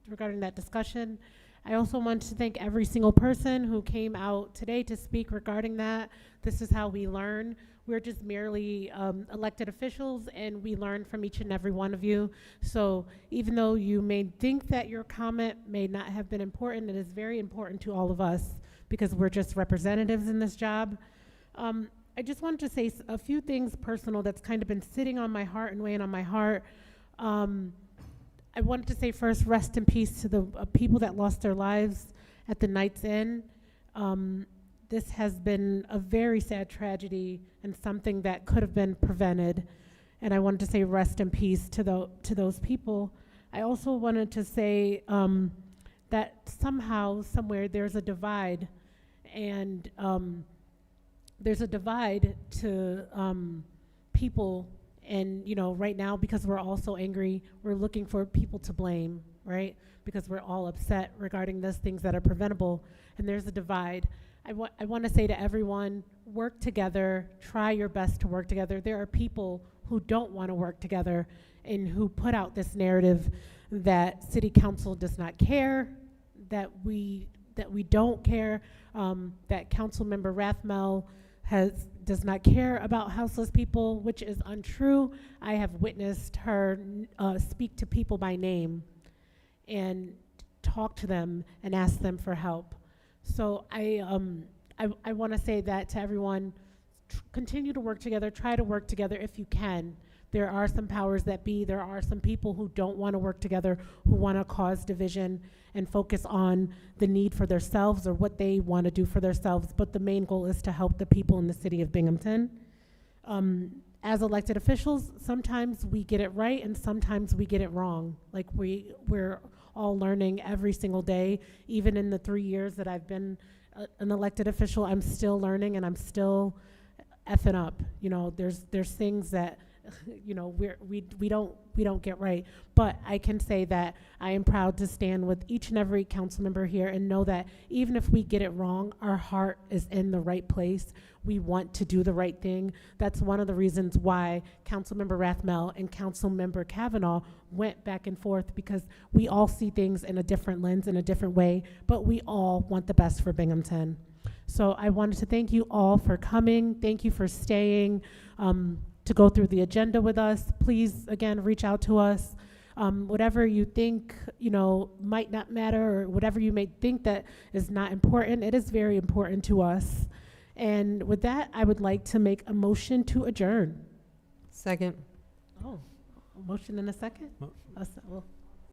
regarding that discussion. I also want to thank every single person who came out today to speak regarding that. This is how we learn. We're just merely elected officials, and we learn from each and every one of you. So even though you may think that your comment may not have been important, it is very important to all of us because we're just representatives in this job. I just wanted to say a few things personal that's kind of been sitting on my heart and weighing on my heart. I wanted to say first, rest in peace to the people that lost their lives at the Knights Inn. This has been a very sad tragedy and something that could have been prevented. And I wanted to say rest in peace to those people. I also wanted to say that somehow, somewhere, there's a divide. And there's a divide to people. And, right now, because we're all so angry, we're looking for people to blame, right? Because we're all upset regarding those things that are preventable. And there's a divide. I want to say to everyone, work together, try your best to work together. There are people who don't want to work together and who put out this narrative that City Council does not care, that we don't care, that Councilmember Rathmel does not care about houseless people, which is untrue. I have witnessed her speak to people by name and talk to them and ask them for help. So I want to say that to everyone, continue to work together, try to work together if you can. There are some powers that be, there are some people who don't want to work together, who want to cause division and focus on the need for themselves or what they want to do for themselves, but the main goal is to help the people in the city of Binghamton. As elected officials, sometimes we get it right and sometimes we get it wrong. Like we're all learning every single day. Even in the 3 years that I've been an elected official, I'm still learning and I'm still effing up. There's things that we don't get right. But I can say that I am proud to stand with each and every council member here and know that even if we get it wrong, our heart is in the right place. We want to do the right thing. That's one of the reasons why Councilmember Rathmel and Councilmember Kavanaugh went back and forth, because we all see things in a different lens, in a different way, but we all want the best for Binghamton. So I wanted to thank you all for coming. Thank you for staying to go through the agenda with us. Please, again, reach out to us. Whatever you think, might not matter, or whatever you may think that is not important, it is very important to us. And with that, I would like to make a motion to adjourn. Second. Oh, a motion and a second? Well,